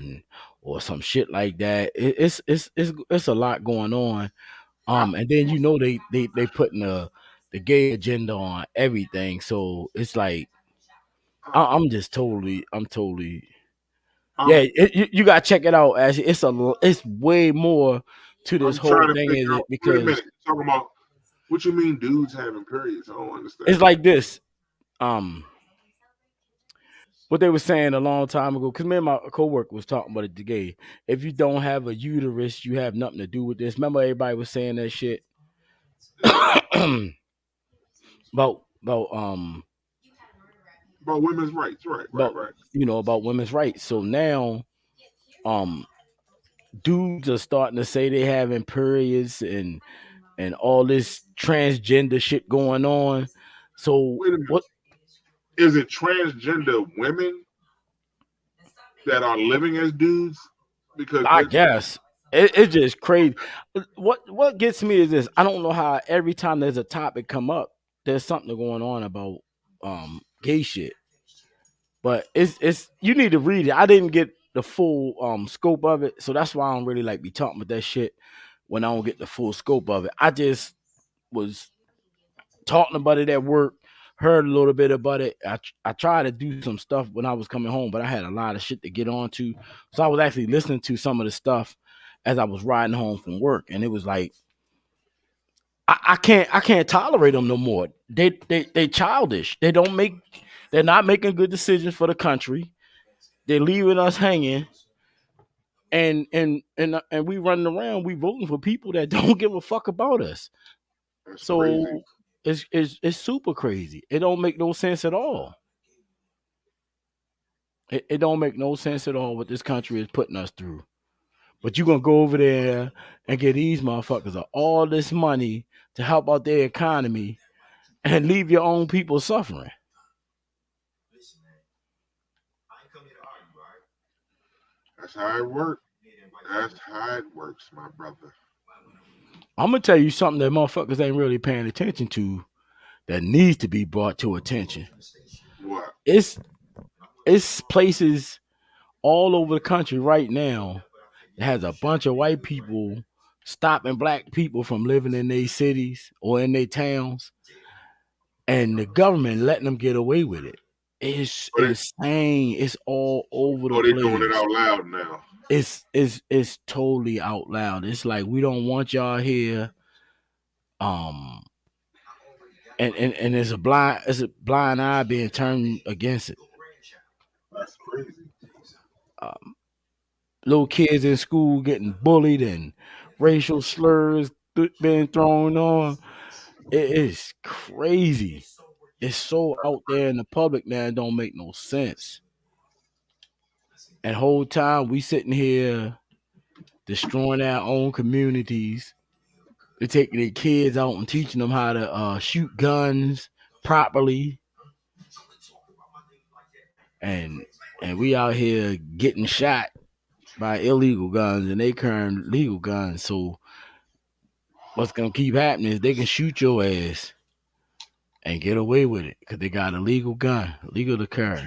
or some shit like that. It's a lot going on. And then they putting the gay agenda on everything. So it's like I'm totally. Yeah, you gotta check it out. Actually, it's way more to this whole thing, is it? Because talking about what you mean, dudes having periods? I don't understand. it's like this. what they were saying a long time ago, because me and my coworker was talking about it today. If you don't have a uterus, you have nothing to do with this. Remember, everybody was saying that shit about About women's rights, right. about women's rights. So now, dudes are starting to say they having periods and all this transgender shit going on. So Wait a minute. what? Is it transgender women that are living as dudes? Because I guess it's just crazy. What gets me is this: I don't know how every time there's a topic come up, there's something going on about gay shit. But it's you need to read it. I didn't get the full scope of it, so that's why I don't really like be talking about that shit when I don't get the full scope of it. I just was talking about it at work, heard a little bit about it. I tried to do some stuff when I was coming home, but I had a lot of shit to get on to. So I was actually listening to some of the stuff as I was riding home from work, and it was like I can't tolerate them no more. They childish. They're not making good decisions for the country. They're leaving us hanging. And we running around, we voting for people that don't give a fuck about us. That's So crazy. it's super crazy. It don't make no sense at all. It don't make no sense at all what this country is putting us through. But you're gonna go over there and get these motherfuckers all this money to help out their economy and leave your own people suffering. That's how it works. That's how it works, my brother. I'm gonna tell you something that motherfuckers ain't really paying attention to that needs to be brought to attention. What? It's places all over the country right now that has a bunch of white people stopping black people from living in their cities or in their towns, and the government letting them get away with it. It's insane. It's all over the they place. doing it out loud now. It's totally out loud. It's like we don't want y'all here. And it's a blind eye being turned against it. That's crazy. Little kids in school getting bullied and racial slurs being thrown on. It is crazy. It's so out there in the public now, it don't make no sense. And whole time we sitting here destroying our own communities. They're taking their kids out and teaching them how to shoot guns properly. And we out here getting shot by illegal guns, and they carrying legal guns. So what's gonna keep happening is they can shoot your ass and get away with it because they got a legal gun, legal to carry.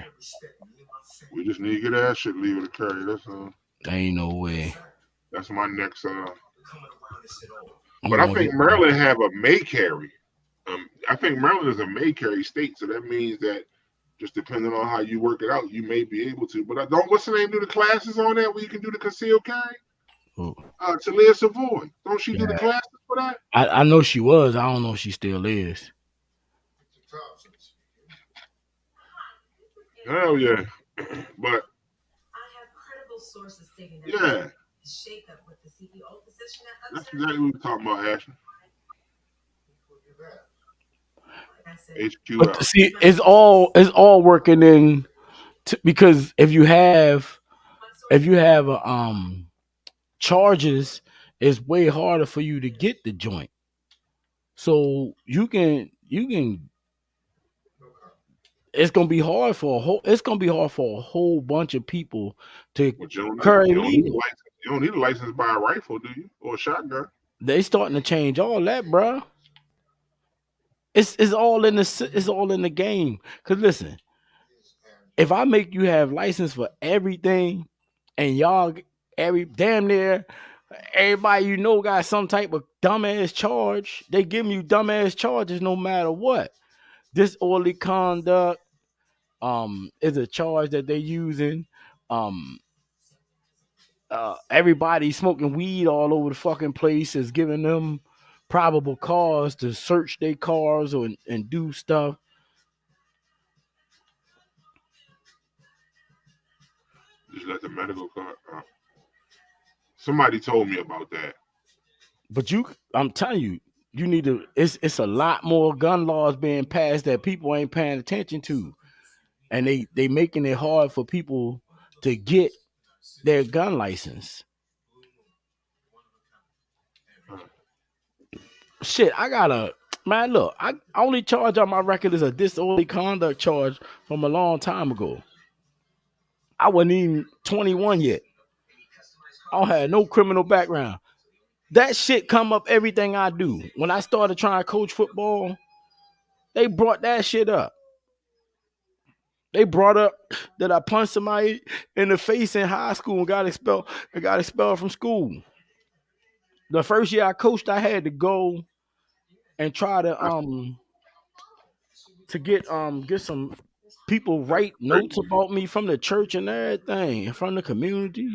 We just need to get that shit legal to carry. That's There ain't no way. That's my next. But I think Maryland have a may carry. I think Maryland is a may carry state, so that means that just depending on how you work it out, you may be able to. But what's the name? Do the classes on that where you can do the concealed carry? Talia Savoy, don't she do the classes for that? I know she was. I don't know if she still is. Hell yeah. But I have credible sources stating that yeah, shake up with the CEO position at that's exactly what we're talking about, Ashley. HQ. But see, it's all working in because if you have charges, it's way harder for you to get the joint. So you can it's gonna be hard for a whole bunch of people to carry legal. You don't need a license to buy a rifle, do you? Or a shotgun. They starting to change all that, bro. It's all in the game. Cause listen, if I make you have license for everything, and y'all damn near everybody you know got some type of dumbass charge, they giving you dumbass charges no matter what. Disorderly conduct is a charge that they're using. Everybody smoking weed all over the fucking place is giving them probable cause to search their cars and do stuff. Just let the medical card. Somebody told me about that. But I'm telling you, you need to. It's a lot more gun laws being passed that people ain't paying attention to, and they making it hard for people to get their gun license. Shit, I got a man. Look, I only charge on my record is a disorderly conduct charge from a long time ago. I wasn't even 21 yet. I don't have no criminal background. That shit come up everything I do. When I started trying to coach football, they brought that shit up. They brought up that I punched somebody in the face in high school and got expelled from school. The first year I coached, I had to go and try to get some people write notes about me from the church and everything, from the community.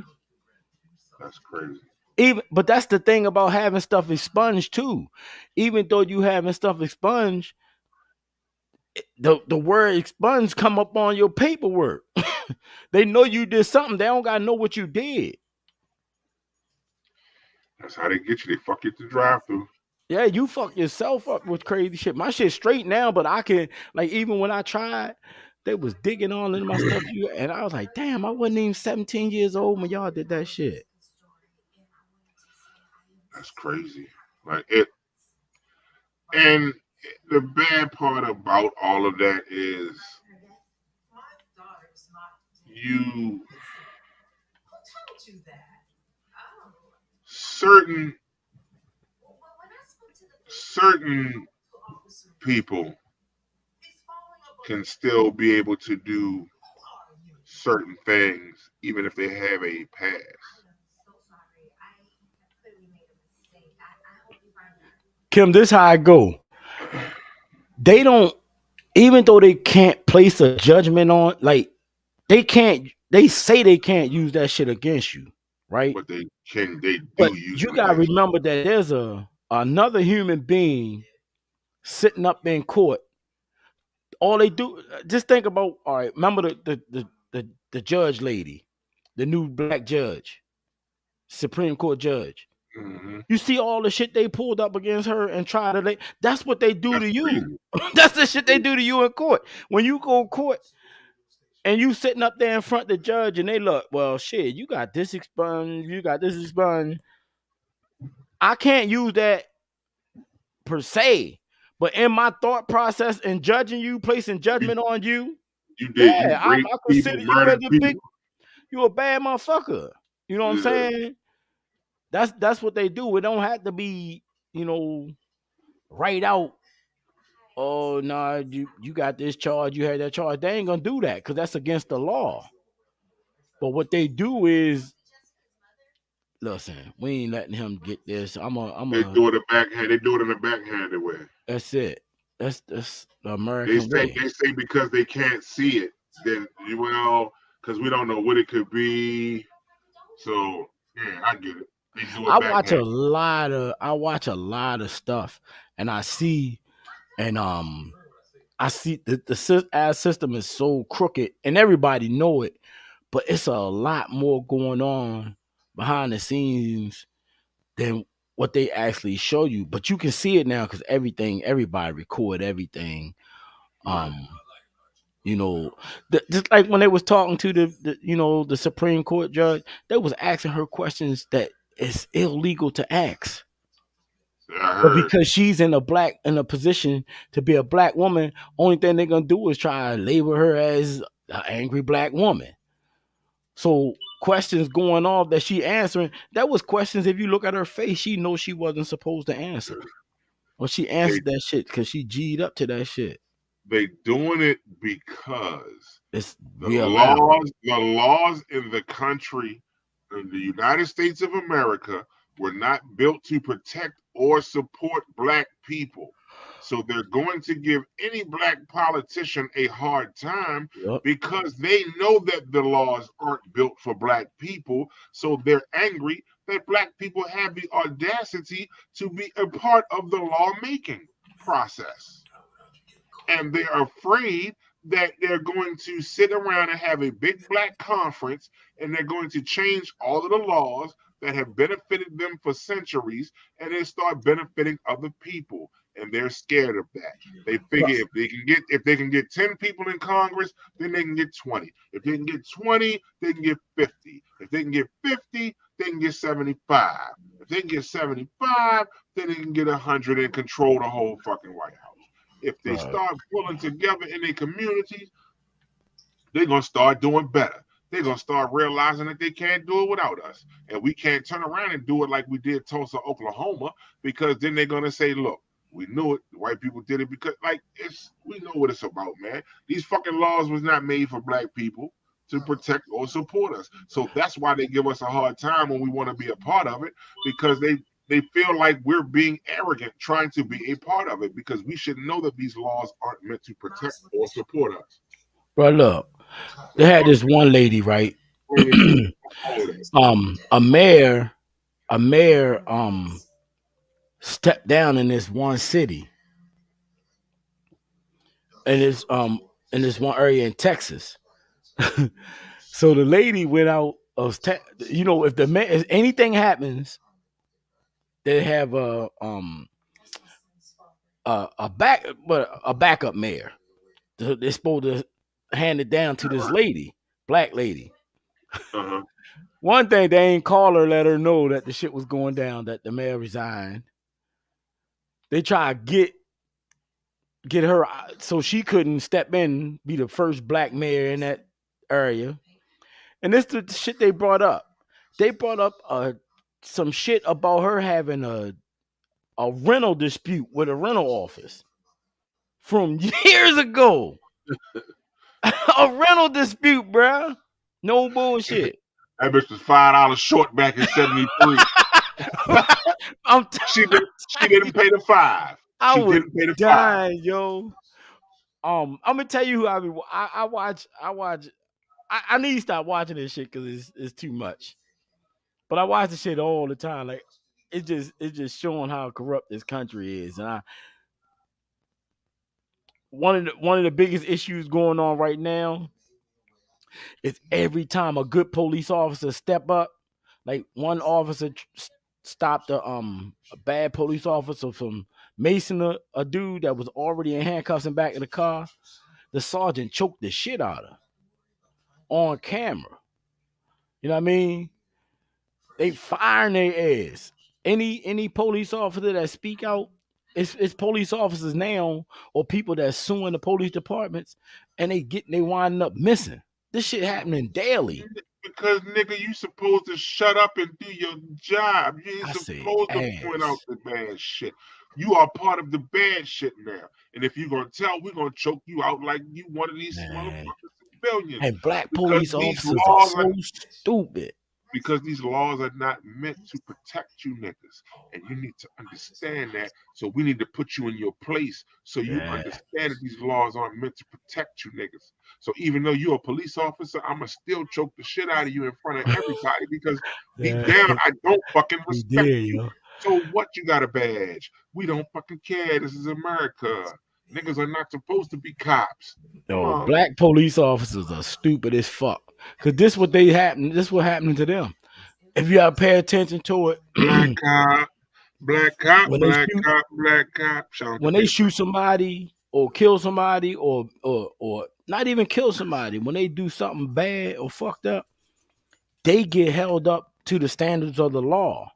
That's crazy. But that's the thing about having stuff expunged too. Even though you having stuff expunged, the word expunged come up on your paperwork. They know you did something. They don't gotta know what you did. That's how they get you. They fuck you to drive through. Yeah, you fuck yourself up with crazy shit. My shit's straight now, but I can, like, even when I tried, they was digging all into my stuff. And I was like, damn, I wasn't even 17 years old when y'all did that shit. That's crazy. Like it. And the bad part about all of that is certain people can still be able to do certain things even if they have a pass. Kim, this how I go. They don't, even though they can't place a judgment on, like, they say they can't use that shit against you, right? But they do use it. You gotta remember that there's another human being sitting up in court. All they do, just think about, all right, remember the judge lady, the new black judge, Supreme Court judge. Mm-hmm. You see all the shit they pulled up against her and try to, that's what they do to you. That's the shit they do to you in court. When you go to court and you sitting up there in front of the judge and they look, well, shit, you got this expunged, you got this expunged. I can't use that per se, but in my thought process and judging you, placing judgment on you, I consider you as a big, you a bad motherfucker. You know what I'm saying? That's what they do. It don't have to be, right out. Oh no, you got this charge, you had that charge. They ain't gonna do that because that's against the law. But what they do is, listen, we ain't letting him get this. They do it backhand. They do it in a backhanded way. That's it. That's the American way. They say because they can't see it, then because we don't know what it could be. So yeah, I get it. I watch a lot of stuff, and I see, the ad system is so crooked, and everybody know it, but it's a lot more going on behind the scenes than what they actually show you. But you can see it now because everybody record everything. Just like when they was talking to the Supreme Court judge, they was asking her questions that it's illegal to ask. But because she's in a position to be a black woman, only thing they're gonna do is try to label her as an angry black woman. So questions going off that she answering, that was questions, if you look at her face, she knows she wasn't supposed to answer. Well, she answered that shit because she G'd up to that shit. They doing it because it's the laws in the country, in the United States of America, were not built to protect or support black people. So they're going to give any black politician a hard time because they know that the laws aren't built for black people. So they're angry that black people have the audacity to be a part of the lawmaking process. And they're afraid that they're going to sit around and have a big black conference and they're going to change all of the laws that have benefited them for centuries and they start benefiting other people. And they're scared of that. They figure if they can get 10 people in Congress, then they can get 20. If they can get 20, they can get 50. If they can get 50, they can get 75. If they can get 75, then they can get 100 and control the whole fucking White House. If they start pulling together in their communities, they're going to start doing better. They're going to start realizing that they can't do it without us. And we can't turn around and do it like we did Tulsa, Oklahoma, because then they're going to say, look, we knew it. The white people did it because, we know what it's about, man. These fucking laws was not made for black people to protect or support us. So that's why they give us a hard time when we want to be a part of it, because they feel like we're being arrogant trying to be a part of it, because we should know that these laws aren't meant to protect or support us. Bro, look, they had this one lady, right? A mayor stepped down in this one city, and it's in this one area in Texas. So the lady went out of if anything happens, they have a backup mayor. They're supposed to hand it down to this lady, black lady. Uh-huh. One thing, they ain't call her, let her know that the shit was going down, that the mayor resigned. They try to get her so she couldn't step in, be the first black mayor in that area. And this is the shit they brought up. They brought up some shit about her having a rental dispute with a rental office from years ago. A rental dispute, bruh. No bullshit. That bitch was $5 short back in '73. She didn't pay the $5. I was dying, yo. I'm gonna tell you who I watch. I need to stop watching this shit because it's too much. But I watch this shit all the time. Like it's just showing how corrupt this country is. And one of the biggest issues going on right now is every time a good police officer step up, like one officer stopped a bad police officer from macing a dude that was already in handcuffs and back in the car. The sergeant choked the shit out of her on camera. You know what I mean? They firing their ass. Any police officer that speak out, it's police officers now or people that suing the police departments, and they winding up missing. This shit happening daily. Because nigga, you supposed to shut up and do your job. You ain't supposed to point out the bad shit. You are part of the bad shit now. And if you're gonna tell, we're gonna choke you out like you one of these motherfuckers civilians. And black police officers are so stupid. Because these laws are not meant to protect you niggas. And you need to understand that. So we need to put you in your place so you understand that these laws aren't meant to protect you niggas. So even though you're a police officer, I'ma still choke the shit out of you in front of everybody because deep down I don't fucking respect you. So what, you got a badge? We don't fucking care. This is America. Niggas are not supposed to be cops. No, black police officers are stupid as fuck. Cause this what happening to them. If you gotta pay attention to it. Black cop. When they shoot somebody or kill somebody or not even kill somebody, when they do something bad or fucked up, they get held up to the standards of the law.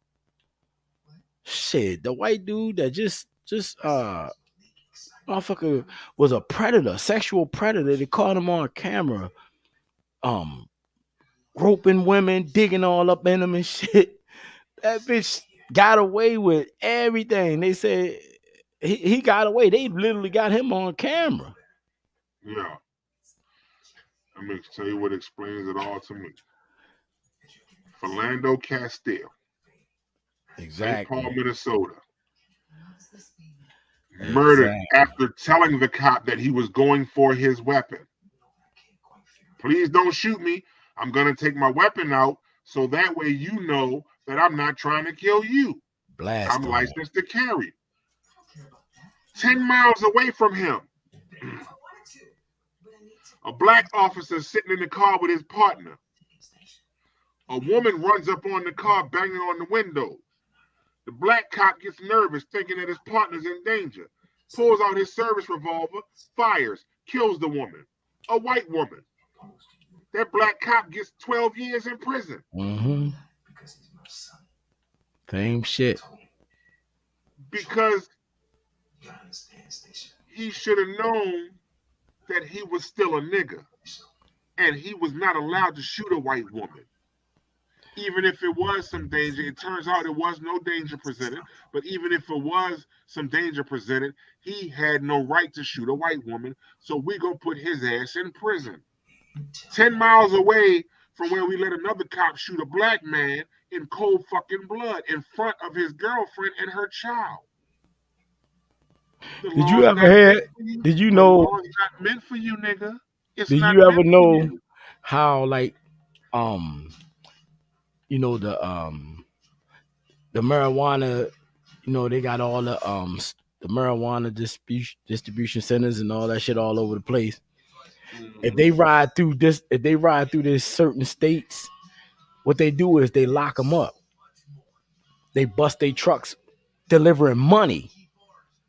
Shit, the white dude that just motherfucker was a predator, sexual predator. They caught him on camera, roping women, digging all up in them and shit. That bitch got away with everything. They said he got away. They literally got him on camera. Yeah. I'm going to tell you what explains it all to me. Philando Castile. Exactly. St. Paul, Minnesota. Murdered after telling the cop that he was going for his weapon. Please don't shoot me. I'm going to take my weapon out so that way you know that I'm not trying to kill you. I'm licensed to carry. 10 miles away from him. A black officer sitting in the car with his partner. A woman runs up on the car, banging on the window. The black cop gets nervous, thinking that his partner's in danger. Pulls out his service revolver, fires, kills the woman. A white woman. That black cop gets 12 years in prison. Mm-hmm. Same shit. Because he should have known that he was still a nigger. And he was not allowed to shoot a white woman. Even if it was some danger, it turns out there was no danger presented. But even if it was some danger presented, he had no right to shoot a white woman. So we gonna put his ass in prison. 10 miles away from where we let another cop shoot a black man in cold fucking blood in front of his girlfriend and her child. Did you ever hear? Did you know? The law is not meant for you, nigga. It's did not you ever meant for know you. how like you know the marijuana, you know, they got all the marijuana distribution centers and all that shit all over the place. If they ride through this certain states, what they do is they lock them up. They bust their trucks delivering money.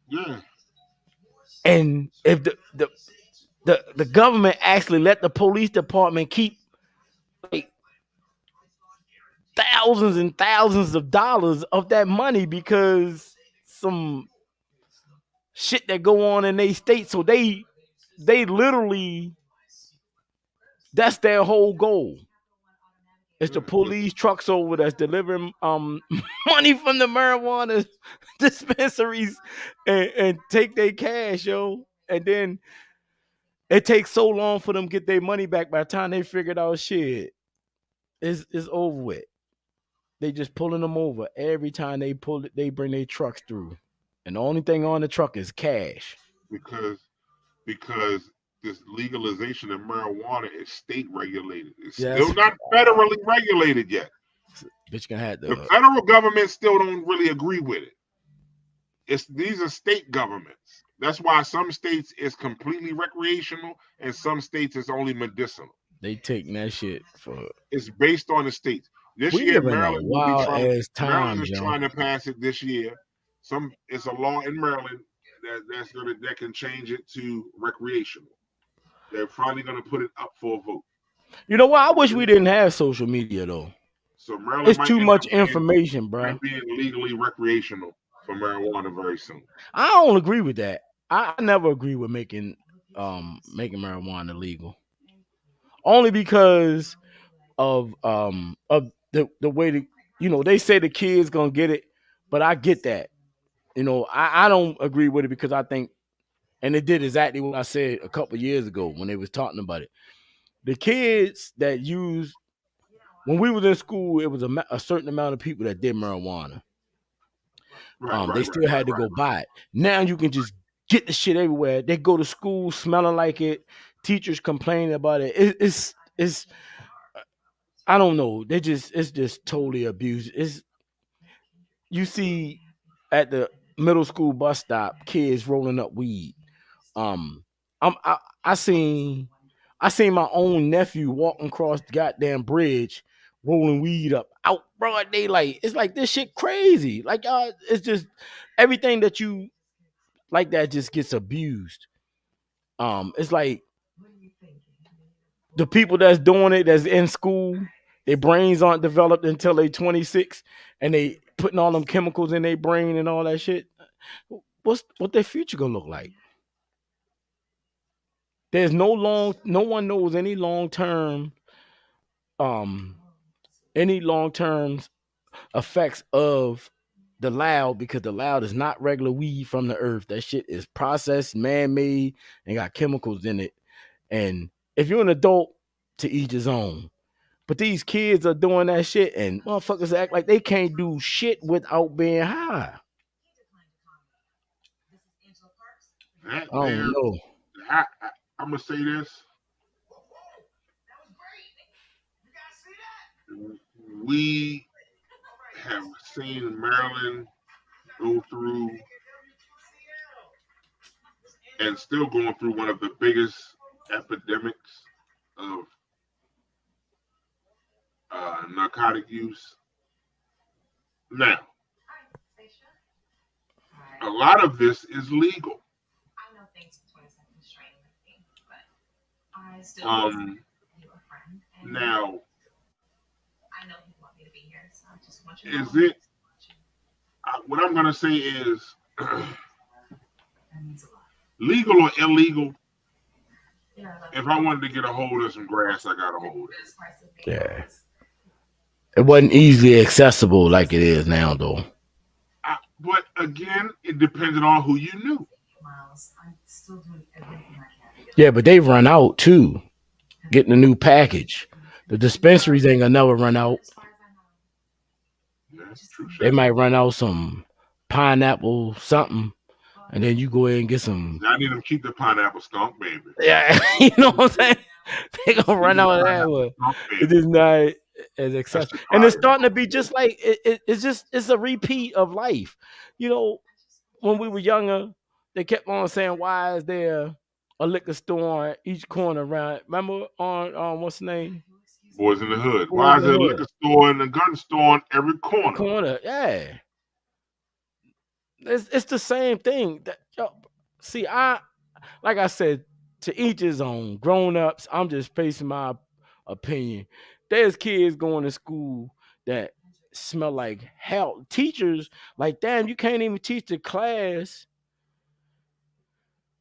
Yeah. And if the government actually let the police department keep like thousands and thousands of dollars of that money because some shit that go on in their state, so they literally, that's their whole goal. It's the police trucks over that's delivering money from the marijuana dispensaries and take their cash, yo. And then it takes so long for them to get their money back. By the time they figured out shit, it's over with. They just pulling them over every time they pull it. They bring their trucks through, and the only thing on the truck is cash. Because this legalization of marijuana is state regulated. It's still not federally regulated yet. Bitch can have the federal government still don't really agree with it. These are state governments. That's why some states is completely recreational and some states is only medicinal. They taking that shit for. It's based on the states. This year, Maryland will be trying to pass it this year. It's a law in Maryland that can change it to recreational. They're finally gonna put it up for a vote. You know what? I wish we didn't have social media though. So Maryland, it's too much information, bro. Being legally recreational for marijuana very soon. I don't agree with that. I never agree with making marijuana legal. Only because of the way they say the kids gonna get it, but I get that. I don't agree with it because I think, and it did exactly what I said a couple years ago when they was talking about it. The kids that used, when we was in school, it was a certain amount of people that did marijuana. They still had to go buy it. Now you can just get the shit everywhere. They go to school smelling like it. Teachers complaining about it. It's I don't know. It's just totally abused. You see at the middle school bus stop, kids rolling up weed. I seen my own nephew walking across the goddamn bridge, rolling weed up out broad daylight. It's like this shit crazy. Like it's just everything that you like that just gets abused. It's like the people that's doing it, that's in school, their brains aren't developed until they 26, and they putting all them chemicals in their brain and all that shit. What their future gonna look like? There's no one knows any long-term effects of the loud, because the loud is not regular weed from the earth. That shit is processed, man-made, and got chemicals in it. And if you're an adult, to each his own. But these kids are doing that shit, and motherfuckers act like they can't do shit without being high. I don't know. I'm gonna say this. We have seen Maryland go through and still going through one of the biggest epidemics of narcotic use. Now, a lot of this is legal. I know things for 20 seconds straight, but I still you a friend. And Now, I know you want me to be here, so I just want you is to know. it? What I'm gonna say is, That means a lot. legal or illegal. Yeah, If I wanted to get a hold of some grass, I got a hold of it. Yeah. It wasn't easily accessible like it is now, though. But again, it depended on who you knew. Miles, I'm still doing everything I can. Yeah, but they run out too. Getting a new package. The dispensaries ain't gonna never run out. Yeah, true shit. They might run out some pineapple something, and then you go ahead and get some. I need them to keep the pineapple skunk, baby. Yeah, you know what I'm saying? They gonna run out of that one. It is not as accessible, and it's starting to be just like it's a repeat of life. You know, when we were younger, they kept on saying, "Why is there a liquor store on each corner around?" Remember on what's the name? Boys in the Hood. Why is there a liquor store and a gun store on every corner? Yeah. It's the same thing. See, like I said, to each his own. Grown ups, I'm just facing my opinion. There's kids going to school that smell like hell. Teachers, like, damn, you can't even teach the class.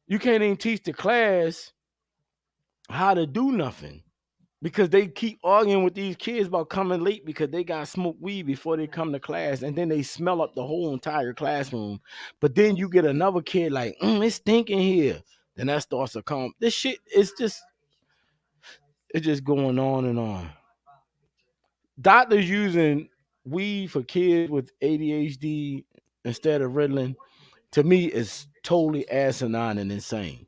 You can't even teach the class how to do nothing because they keep arguing with these kids about coming late because they got smoked weed before they come to class, and then they smell up the whole entire classroom. But then you get another kid like, it's stinking here. Then that starts to come. This shit is it's just going on and on. Doctors using weed for kids with ADHD instead of Ritalin, to me, is totally asinine and insane.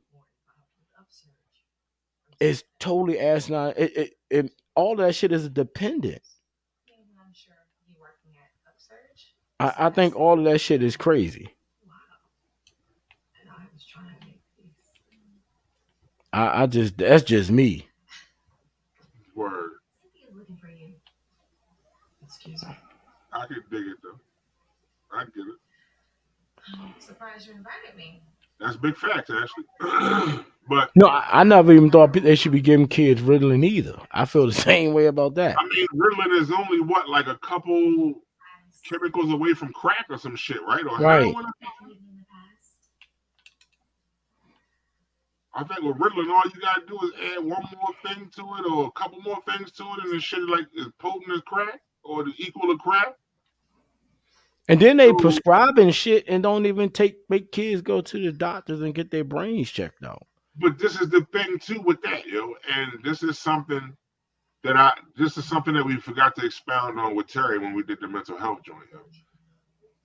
It's totally asinine. It all that shit is dependent. I'm sure you working at Upsurge. I think all of that shit is crazy. Wow. And I was trying to make these. I just that's just me. Word. Cynthia's looking for you. Excuse me. I can dig it though. I get it. I'm surprised you invited me. That's big facts, actually. But No, I never even thought they should be giving kids Ritalin either. I feel the same way about that. I mean, Ritalin is only what, like a couple chemicals away from crack or some shit, right? Or Right. heroin. I think with Ritalin, all you gotta do is add one more thing to it, or a couple more things to it, and the shit like is potent as crack, or the equal of crack. And then they prescribing shit and don't even make kids go to the doctors and get their brains checked out. But this is the thing too with that, and this is something that we forgot to expound on with Terry when we did the mental health joint.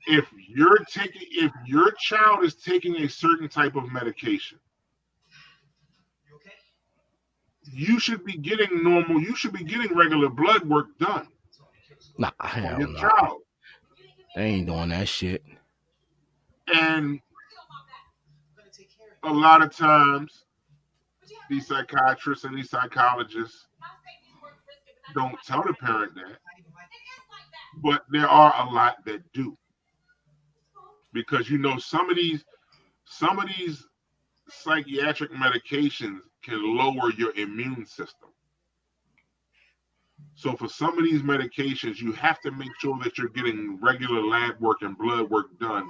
If your child is taking a certain type of medication, you should be getting regular blood work done. Nah, hell your no. child. They ain't doing that shit. And a lot of times, these psychiatrists and these psychologists don't tell the parent that, but there are a lot that do, because some of these psychiatric medications can lower your immune system. So for some of these medications, you have to make sure that you're getting regular lab work and blood work done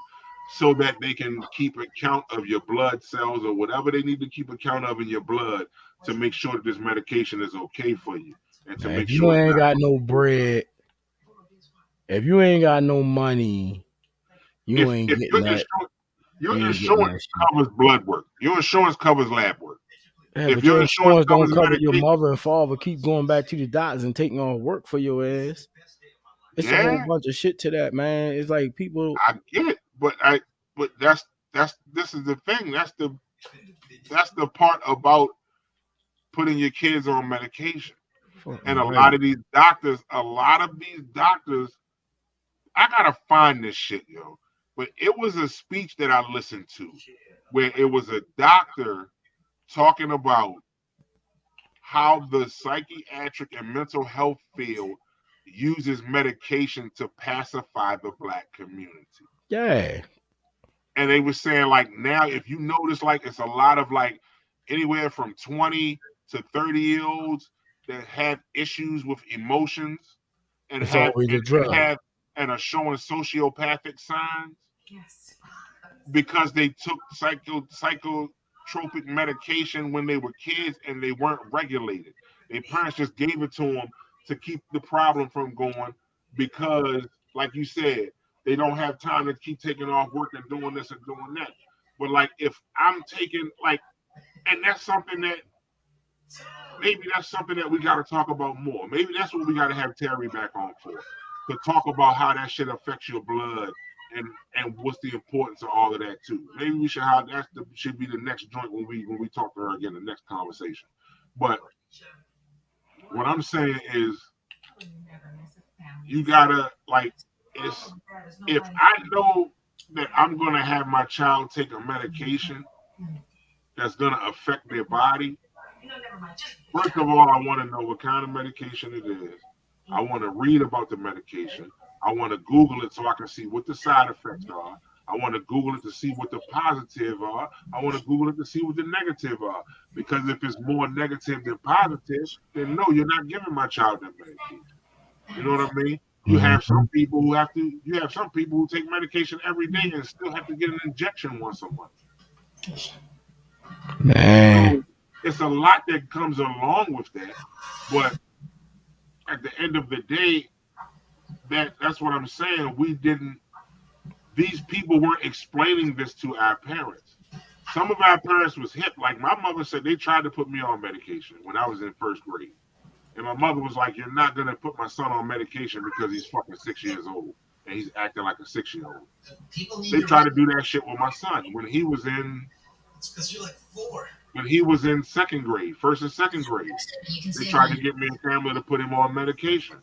so that they can keep account of your blood cells or whatever they need to keep account of in your blood to make sure that this medication is okay for you. And to make if you sure ain't got no bread, if you ain't got no money, you ain't getting that. Your insurance covers blood work. Your insurance covers lab work. Yeah, if but your your insurance don't cover medication, your mother and father keep going back to the doctors and taking off work for your ass. It's a whole bunch of shit to that, man. It's like people. I get it, but this is the thing. That's the part about putting your kids on medication. And a lot of these doctors, I gotta find this shit, but it was a speech that I listened to where it was a doctor talking about how the psychiatric and mental health field uses medication to pacify the black community. Yeah. And they were saying, like, now if you notice, like, it's a lot of like anywhere from 20 to 30-year-olds that have issues with emotions and It's always a drug. and are showing sociopathic signs Yes. because they took psychotropic medication when they were kids and they weren't regulated. Their parents just gave it to them to keep the problem from going because, like you said, they don't have time to keep taking off work and doing this and doing that. But like if I'm taking like, and that's something that maybe that's something that we got to talk about more. Maybe that's what we got to have Terry back on for, to talk about how that shit affects your blood and what's the importance of all of that too. Maybe we should have should be the next joint when we talk to her again, the next conversation. But what I'm saying is, you gotta like, if I know that I'm gonna have my child take a medication that's gonna affect their body, first of all, I want to know what kind of medication it is. I want to read about the medication. I want to Google it so I can see what the side effects are. I want to Google it to see what the positive are. I want to Google it to see what the negative are. Because if it's more negative than positive, then no, you're not giving my child that medication. You know what I mean? You have some people who take medication every day and still have to get an injection once a month. Man. So it's a lot that comes along with that. But at the end of the day, that's what I'm saying. These people weren't explaining this to our parents. Some of our parents was hip. Like my mother said, they tried to put me on medication when I was in first grade. And my mother was like, you're not going to put my son on medication because he's fucking 6 years old and he's acting like a 6-year-old. They tried to do that shit with my son when he was in. It's because you're like 4. When he was in second grade, first and second grade, they tried to get me and family to put him on medication.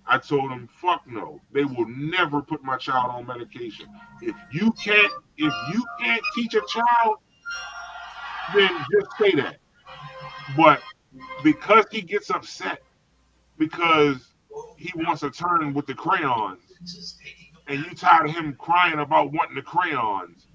I told him, fuck no. They will never put my child on medication. If you can't teach a child, then just say that. But because he gets upset because he wants to turn with the crayons, and you tired of him crying about wanting the crayons,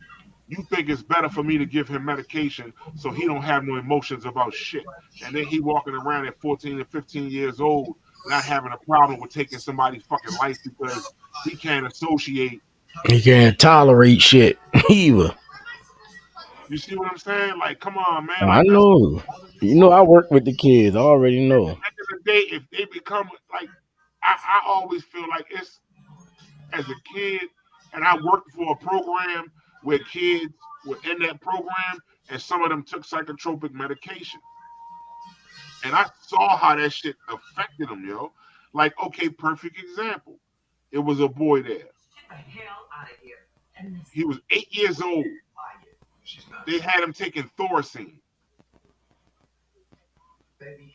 you think it's better for me to give him medication so he don't have no emotions about shit. And then he walking around at 14 and 15 years old not having a problem with taking somebody's fucking life because he can't associate. He can't tolerate shit either. You see what I'm saying? Like, come on, man. I know. You know, I work with the kids. I already know. At the end of the day, if they become like, I always feel like it's as a kid, and I worked for a program where kids were in that program, and some of them took psychotropic medication. And I saw how that shit affected them, yo. Like, okay, perfect example. It was a boy there. Get the hell out of here. He was 8 years old. They had him taking Thorazine. Baby.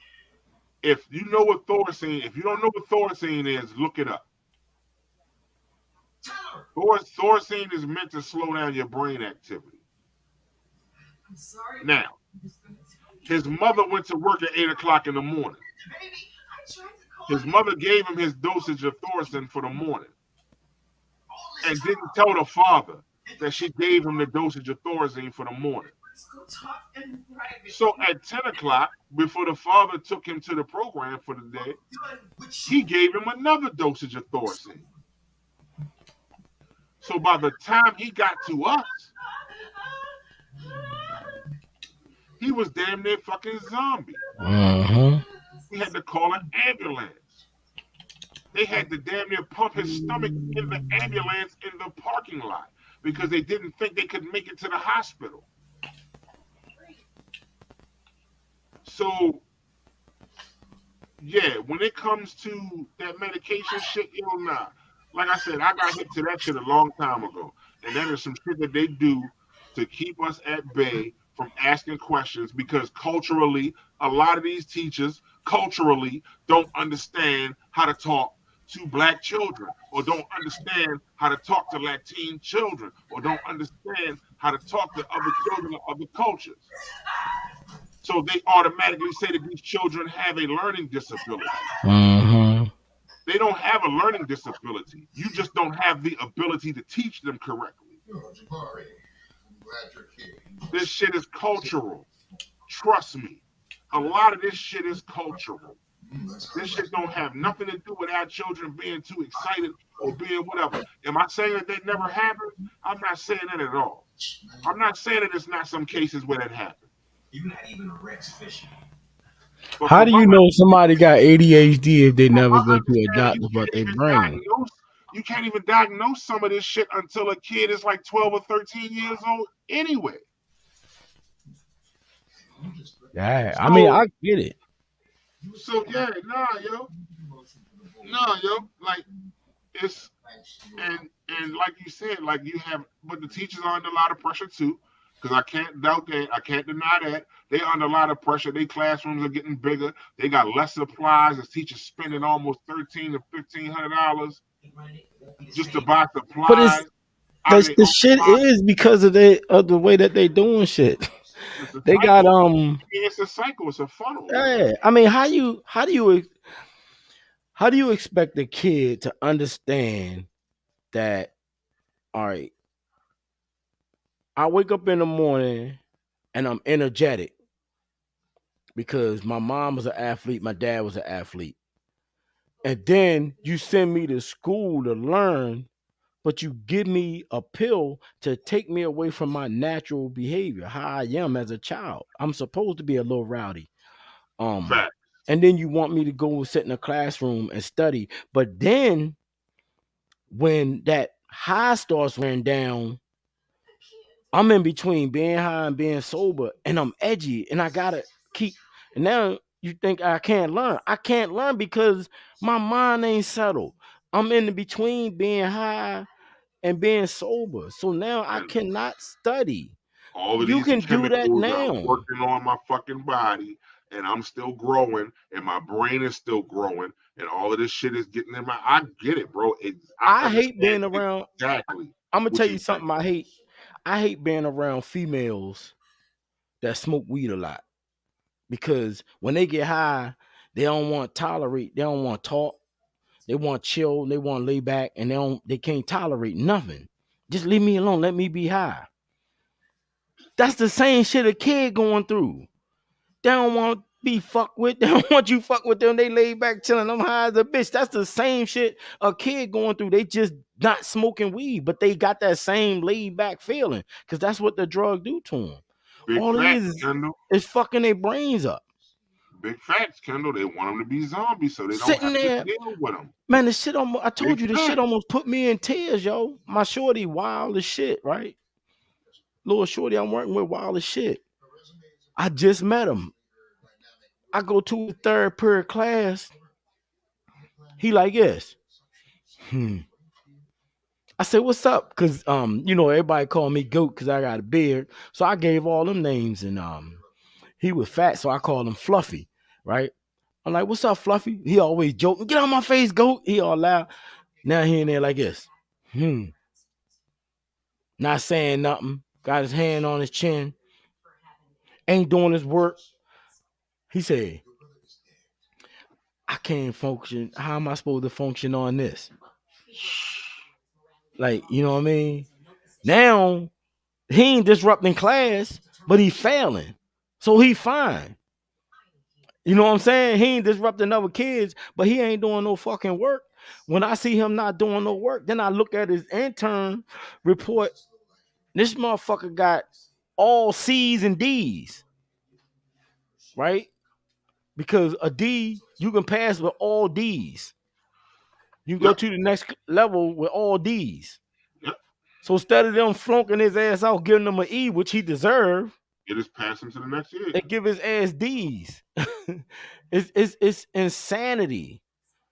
If you know what Thorazine, if you don't know what Thorazine is, look it up. Thorazine is meant to slow down your brain activity. I'm sorry. Now, his mother went to work at 8 o'clock in the morning. Baby, I tried to call His mother gave him his dosage of Thorazine for the morning and didn't tell the father that she gave him the dosage of Thorazine for the morning. Let's go talk in private. So at 10 o'clock, before the father took him to the program for the day, he gave him another dosage of Thorazine. So by the time he got to us, he was damn near fucking zombie. He had to call an ambulance. They had to damn near pump his stomach in the ambulance in the parking lot because they didn't think they could make it to the hospital. So, yeah, when it comes to that medication shit, nah. Like I said, I got hit to that shit a long time ago. And that is some shit that they do to keep us at bay from asking questions because culturally, a lot of these teachers culturally don't understand how to talk to black children or don't understand how to talk to Latin children or don't understand how to talk to other children of other cultures. So they automatically say that these children have a learning disability. Mm-hmm. They don't have a learning disability. You just don't have the ability to teach them correctly. This shit is cultural. Trust me. A lot of this shit is cultural. This shit don't have nothing to do with our children being too excited or being whatever. Am I saying that that never happened? I'm not saying that at all. I'm not saying that it's not some cases where that happened. You're not even a Rex fishing. But How from do my you know somebody got ADHD if they never my go to a understanding, doctor but their brain? you can't even diagnose some of this shit until a kid is like 12 or 13 years old anyway. Yeah, I mean, I get it. So yeah, yo, like it's and like you said, like you have, but the teachers are under a lot of pressure too, because I can't doubt that, I can't deny that they're under a lot of pressure. Their classrooms are getting bigger. They got less supplies. As teachers spending almost $1,300 to $1,500 just to buy supplies. The shit is because of the way that they doing shit. They got It's a cycle. It's a funnel. Yeah, I mean, how do you expect a kid to understand that? All right, I wake up in the morning and I'm energetic because my mom was an athlete, my dad was an athlete, and then you send me to school to learn, but you give me a pill to take me away from my natural behavior, how I am as a child. I'm supposed to be a little rowdy. Fact. And then you want me to go and sit in a classroom and study. But then when that high starts wearing down, I'm in between being high and being sober, and I'm edgy, and I gotta keep. And now you think I can't learn. I can't learn because my mind ain't settled. I'm in between being high and being sober. So now I cannot study. All of You these can do that chemicals now. are working on my fucking body, and I'm still growing, and my brain is still growing, and all of this shit is getting in my. I get it, bro. I hate being around. Exactly. I'm gonna tell you something. I hate being around females that smoke weed a lot, because when they get high, they don't want to tolerate. They don't want to talk. They want chill. They want to lay back, and they can't tolerate nothing. Just leave me alone. Let me be high. That's the same shit a kid going through. They don't want to be fucked with. They don't want you fuck with them. They lay back chilling. I'm high as a bitch. That's the same shit a kid going through. They just not smoking weed, but they got that same laid back feeling because that's what the drug do to them. Big All facts, it is Kendall. fucking their brains up. Big facts, Kendall. They want them to be zombies so they Sitting don't have there, to deal with them. Man, the shit almost, I told Big you, the shit almost put me in tears, yo. My shorty wild as shit, right? Little shorty I'm working with wild as shit. I just met him. I go to a third period class. He like, yes. I said, what's up? Cause everybody call me Goat because I got a beard. So I gave all them names, and he was fat, so I called him Fluffy, right? I'm like, what's up, Fluffy? He always joking, get on my face, Goat. He all loud. Now he in there like this. Not saying nothing. Got his hand on his chin. Ain't doing his work. He said, I can't function. How am I supposed to function on this? Like, you know what I mean? Now, he ain't disrupting class, but he failing. So he fine. You know what I'm saying? He ain't disrupting other kids, but he ain't doing no fucking work. When I see him not doing no work, then I look at his intern report. This motherfucker got all C's and D's, right? Because a D, you can pass with all D's. You can go to the next level with all D's. So instead of them flunking his ass out, giving him an E, which he deserved, you just pass him to the next year. They give his ass D's. It's insanity.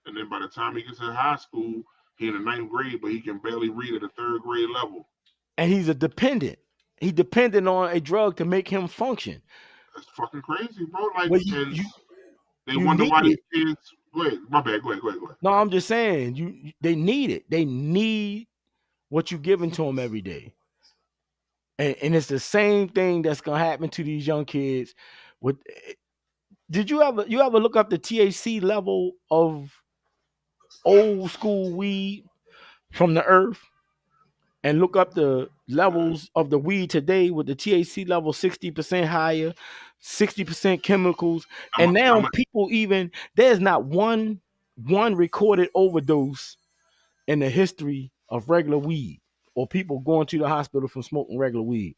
And then by the time he gets to high school, he in the 9th grade, but he can barely read at the 3rd grade level. And he's a dependent. He dependent on a drug to make him function. That's fucking crazy, bro. Like, they wonder why these kids. Go ahead, my bad. Go ahead. No, I'm just saying, they need it. They need what you're giving to them every day. And it's the same thing that's gonna happen to these young kids With did you ever look up the THC level of old school weed from the earth and look up the levels of the weed today with the THC level 60% higher, 60% chemicals, and now people even there's not one recorded overdose in the history of regular weed or people going to the hospital from smoking regular weed.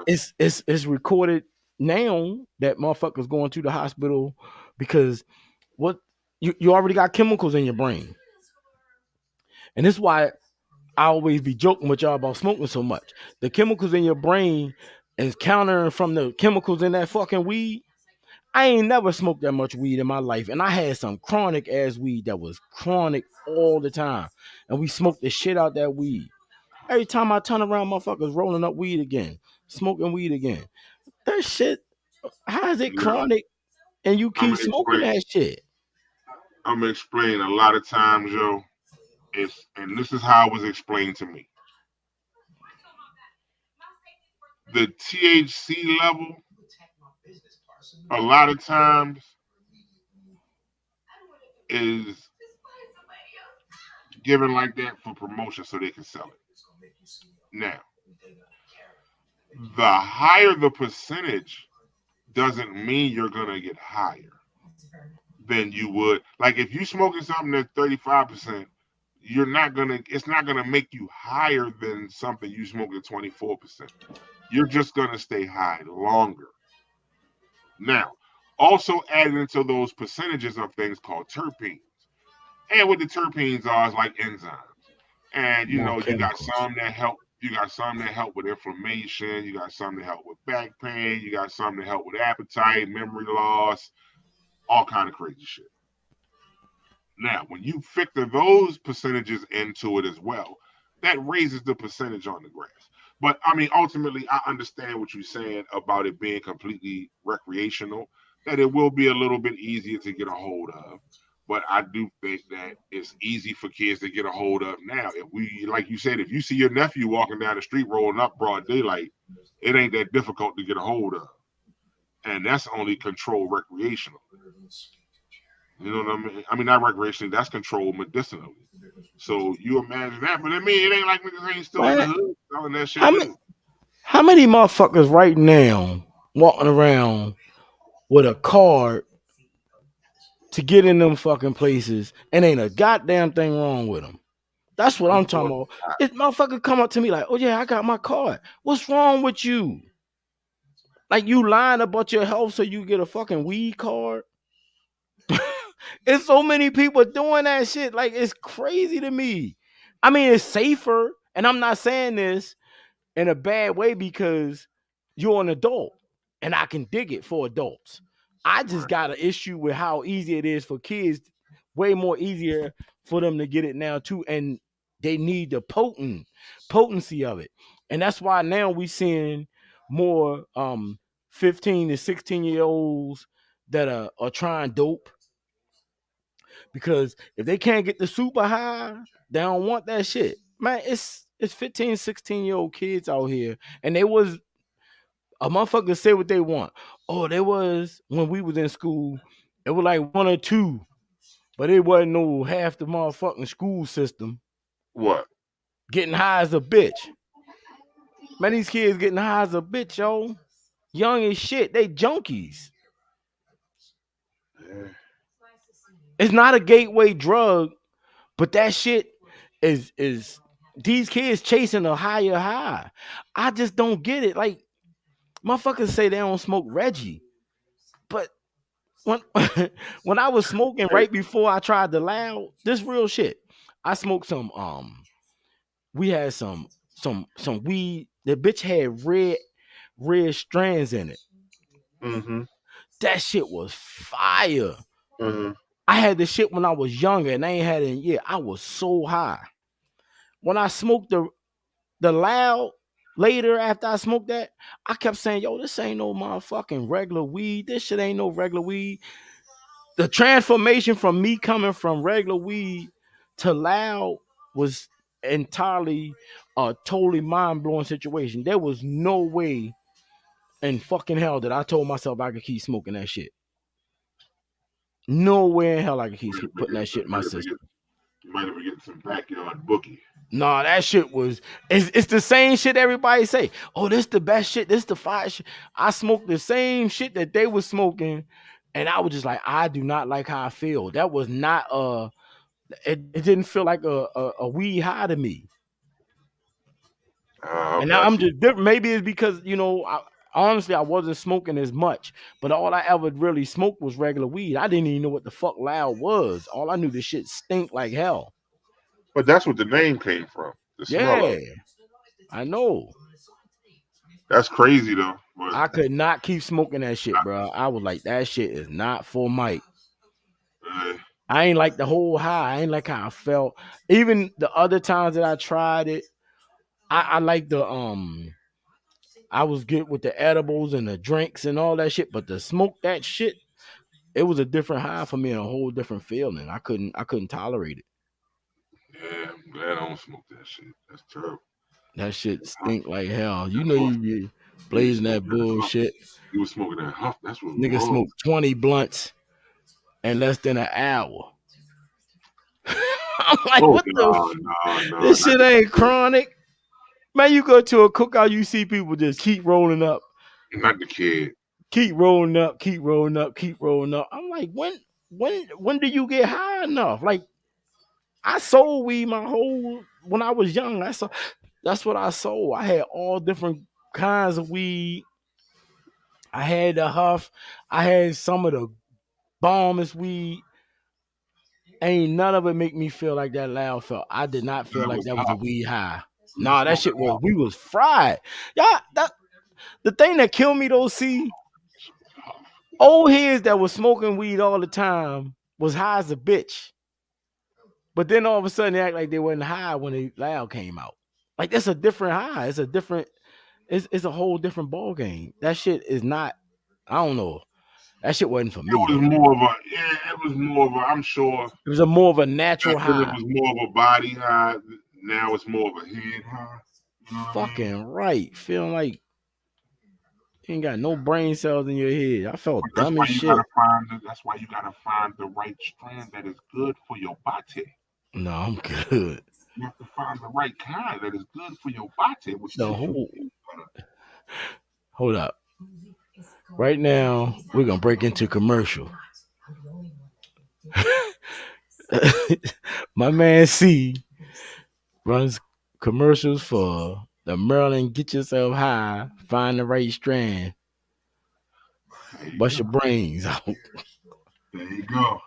It's recorded now that motherfuckers going to the hospital because what you already got chemicals in your brain. And this is why I always be joking with y'all about smoking so much. The chemicals in your brain is countering from the chemicals in that fucking weed. I ain't never smoked that much weed in my life, and I had some chronic ass weed that was chronic all the time, and we smoked the shit out that weed. Every time I turn around, motherfuckers rolling up weed again, smoking weed again. That shit, how is it chronic, and you keep smoking that shit? I'm gonna explain. A lot of times, yo, and this is how it was explained to me. The THC level, a lot of times, is given like that for promotion so they can sell it. Now, the higher the percentage doesn't mean you're gonna get higher than you would. Like if you smoking something that's 35%, it's not gonna make you higher than something you smoke at 24%. You're just gonna stay high longer. Now, also added into those percentages of things called terpenes. And what the terpenes are is like enzymes. And you got some that help. You got some that help with inflammation. You got some that help with back pain. You got some that help with appetite, memory loss, all kind of crazy shit. Now, when you factor those percentages into it as well, that raises the percentage on the grass. But I mean, ultimately, I understand what you're saying about it being completely recreational, that it will be a little bit easier to get a hold of. But I do think that it's easy for kids to get a hold of now. If we, like you said, if you see your nephew walking down the street rolling up broad daylight, it ain't that difficult to get a hold of. And that's only controlled recreational. You know what I mean? I mean, not recreationally, that's controlled medicinally. So you imagine that, but I mean, it ain't like niggas ain't still in the hood selling that shit. How many motherfuckers right now walking around with a card to get in them fucking places and ain't a goddamn thing wrong with them? That's what I'm talking about. This motherfucker come up to me like, oh yeah, I got my card. What's wrong with you? Like you lying about your health so you get a fucking weed card? It's so many people doing that shit. Like it's crazy to me. I mean, it's safer, and I'm not saying this in a bad way because you're an adult and I can dig it for adults. I just got an issue with how easy it is for kids, way more easier for them to get it now too. And they need the potency of it. And that's why now we seeing more 15 to 16-year-olds that are trying dope. Because if they can't get the super high, they don't want that shit. Man, it's 15, 16-year-old kids out here. And they was a motherfucker say what they want. Oh, there was when we was in school, it was like one or two, but it wasn't no half the motherfucking school system. What? Getting high as a bitch. Man, these kids getting high as a bitch, yo. Young as shit. They junkies. Yeah. It's not a gateway drug, but that shit is these kids chasing a higher high. I just don't get it. Like, motherfuckers say they don't smoke Reggie, but when when I was smoking right before I tried the loud, this real shit. I smoked some we had some weed. The bitch had red strands in it. Mm-hmm. That shit was fire. Mm-hmm. I had this shit when I was younger and I ain't had it in a year. I was so high. When I smoked the loud later after I smoked that, I kept saying, yo, this ain't no motherfucking regular weed. This shit ain't no regular weed. The transformation from me coming from regular weed to loud was entirely a totally mind-blowing situation. There was no way in fucking hell that I told myself I could keep smoking that shit. Nowhere in hell I could keep putting that shit in my system. You might have been getting some backyard bookie. Nah, that shit was it's the same shit everybody say. Oh, this the best shit. This the fire shit. I smoked the same shit that they was smoking, and I was just like, I do not like how I feel. That was not it didn't feel like a weed high to me. And now I'm just different. Maybe it's because, you know, honestly, I wasn't smoking as much, but all I ever really smoked was regular weed. I didn't even know what the fuck loud was. All I knew, this shit stink like hell. But that's what the name came from. The smell of it. I know. That's crazy though. But I could not keep smoking that shit, bro. I was like, that shit is not for Mike. I ain't like the whole high. I ain't like how I felt. Even the other times that I tried it, I like the I was good with the edibles and the drinks and all that shit, but to smoke that shit, it was a different high for me and a whole different feeling. I couldn't tolerate it. Yeah, I'm glad I don't smoke that shit. That's terrible. That shit stink like hell. You know you be blazing that bullshit. You was smoking that huff. That's what nigga smoked 20 blunts in less than an hour. I'm like, what the? This shit ain't chronic. Man, you go to a cookout, you see people just keep rolling up. Not the kid. Keep rolling up, keep rolling up, keep rolling up. I'm like, when do you get high enough? Like, I sold weed when I was young. That's what I sold. I had all different kinds of weed. I had the huff. I had some of the bombest weed. Ain't none of it make me feel like that loud felt. I did not feel like that was a weed high. Nah, that shit was, we was fried. Yeah, the thing that killed me though, see, old heads that was smoking weed all the time was high as a bitch. But then all of a sudden they act like they wasn't high when the loud came out. Like, that's a different high. It's a whole different ball game. That shit is not, I don't know. That shit wasn't for me. It was more of a, I'm sure. It was more of a natural high. It was more of a body high. Now it's more of a head high. You know fucking right. Feeling like you ain't got no brain cells in your head. I felt dumb as shit. That's why you gotta find the right strand that is good for your body. No, I'm good. You have to find the right kind that is good for your body. Hold up. Right now, we're gonna break into commercial. My man C runs commercials for the Maryland Get Yourself High, find the right strand, bust your brains out. There you go.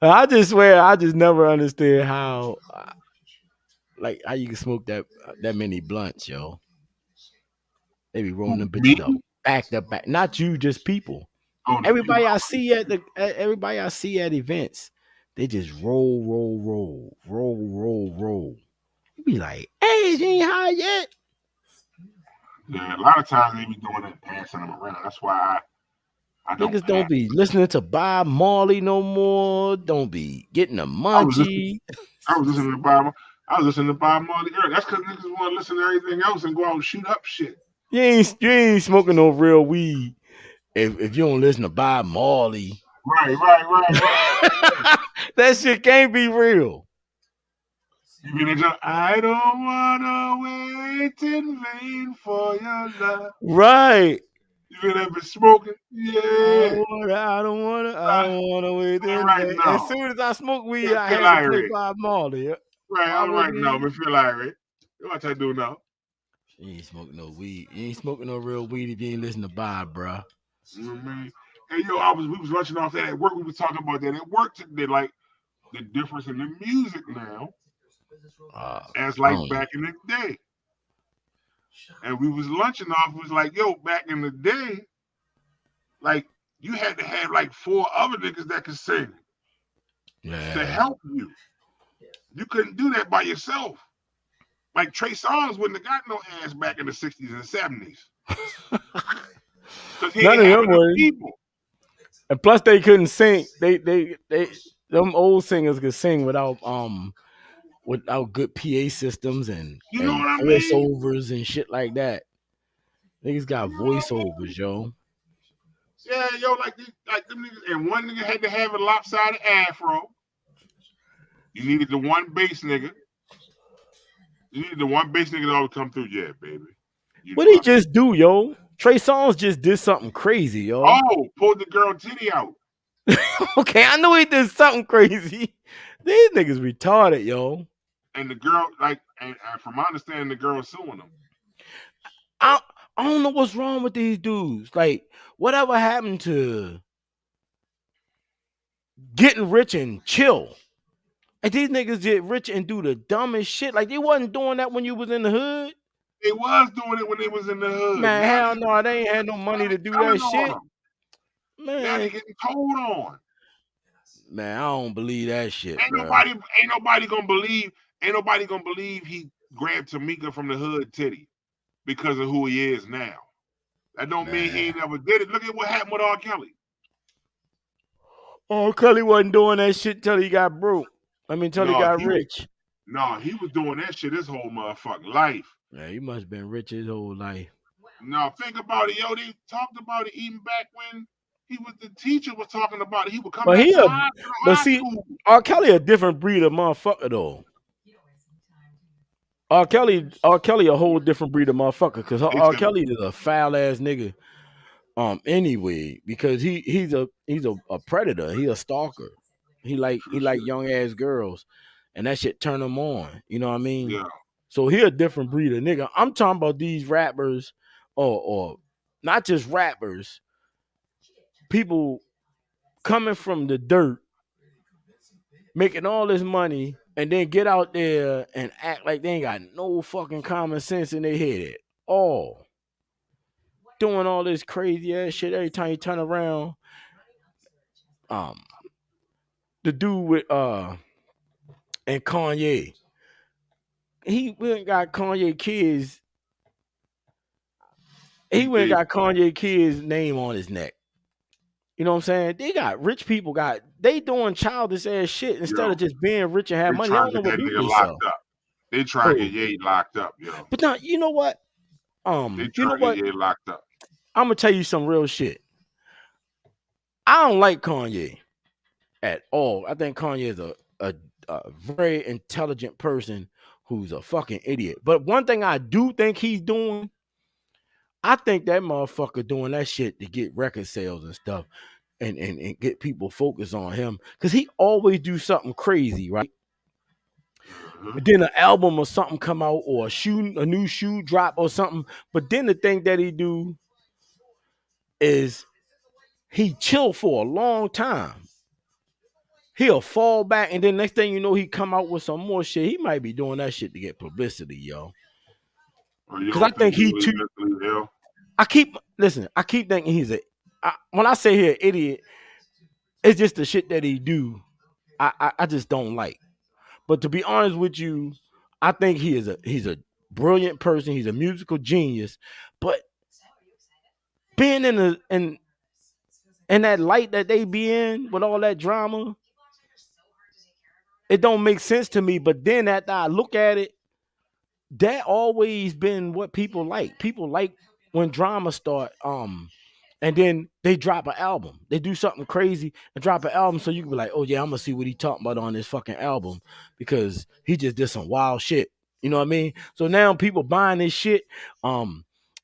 I just swear, I just never understood how you can smoke that many blunts, yo. They be rolling them bitches up back to back. Not you, just people. Everybody I see at events, they just roll. You be like, hey, you ain't high yet. Yeah, a lot of times they be doing that, passing them around. That's why I niggas don't be listening to Bob Marley no more. Don't be getting a munchie. I was listening to Bob Marley earlier. That's because niggas want to listen to everything else and go out and shoot up shit. You ain't smoking no real weed if you don't listen to Bob Marley. Right. That shit can't be real. You mean I don't wanna wait in vain for your love. Right. You been ever smoking? Yeah. I don't wanna wait in vain. As soon as I smoke weed, I have to play Bob Marley. Right, all right now, me feel irate. What I do now? You ain't smoking no weed. You ain't smoking no real weed if you ain't listening to Bob, bro. You know what I mean? Hey, yo, we was rushing off that at work. We was talking about that at work today, like the difference in the music now, as like back in the day. And we was lunching off. It was like, yo, back in the day, like you had to have like 4 other niggas that could sing to help you. You couldn't do that by yourself. Like Trey Songz wouldn't have got no ass back in the 60s and 70s. None of them were. People. And plus they couldn't sing. They them old singers could sing without good PA systems and voiceovers and shit like that. Niggas got voiceovers, yo. Yeah, yo, like them niggas, and one nigga had to have a lopsided afro. You needed the one bass nigga. You needed the one bass nigga to always come through. Yeah, baby. What he just do, yo? Trey Songz just did something crazy, yo. Oh, pulled the girl titty out. Okay, I knew he did something crazy. These niggas retarded, yo. And the girl, like, and from my understanding, the girl suing him. I don't know what's wrong with these dudes. Like, whatever happened to getting rich and chill? And these niggas get rich and do the dumbest shit. Like, they wasn't doing that when you was in the hood. They was doing it when they was in the hood. Man, hell no, they ain't had no money to do that shit. Man, now they getting told on. Man, I don't believe that shit. Ain't nobody gonna believe he grabbed Tamika from the hood titty because of who he is now. That don't mean he ain't never did it. Look at what happened with R. Kelly. R. Kelly wasn't doing that shit till he got broke. Till he got rich. He was doing that shit his whole motherfucking life. Yeah, he must have been rich his whole life. No, think about it, yo. They talked about it even back when the teacher was talking about it. He would come back to high school. R. Kelly a different breed of motherfucker though. R. Kelly a whole different breed of motherfucker because R. Kelly is a foul ass nigga. Anyway, because he's a predator. He a stalker. He like young ass girls, and that shit turn him on. You know what I mean? Yeah. So he a different breed of nigga. I'm talking about these rappers, or not just rappers. People coming from the dirt, making all this money, and then get out there and act like they ain't got no fucking common sense in their head at all. Doing all this crazy ass shit every time you turn around. The dude with and Kanye, he went and got Kanye kids. He went and got Kanye kids' name on his neck. You know what I'm saying? They got rich people they doing childish ass shit instead of just being rich and have money. I don't know what do locked up. They try to get Ye locked up, yo. But now, you know what? They try to get Ye locked up. I'm gonna tell you some real shit. I don't like Kanye at all. I think Kanye is a very intelligent person who's a fucking idiot. But one thing I do think he's doing, I think that motherfucker doing that shit to get record sales and stuff and get people focused on him. Because he always do something crazy, right? Mm-hmm. Then an album or something come out or a new shoe drop or something. But then the thing that he do is he chill for a long time. He'll fall back, and then next thing you know, he come out with some more shit. He might be doing that shit to get publicity, yo. Because I think he too. I keep thinking when I say he's an idiot, it's just the shit that he do. I just don't like. But to be honest with you, I think he's a brilliant person. He's a musical genius. But being in that light that they be in with all that drama, it don't make sense to me. But then after I look at it, that always been what people like. People like when drama start, and then they drop an album. They do something crazy and drop an album, so you can be like, oh yeah, I'm gonna see what he talking about on this fucking album because he just did some wild shit. You know what I mean? So now people buying this shit.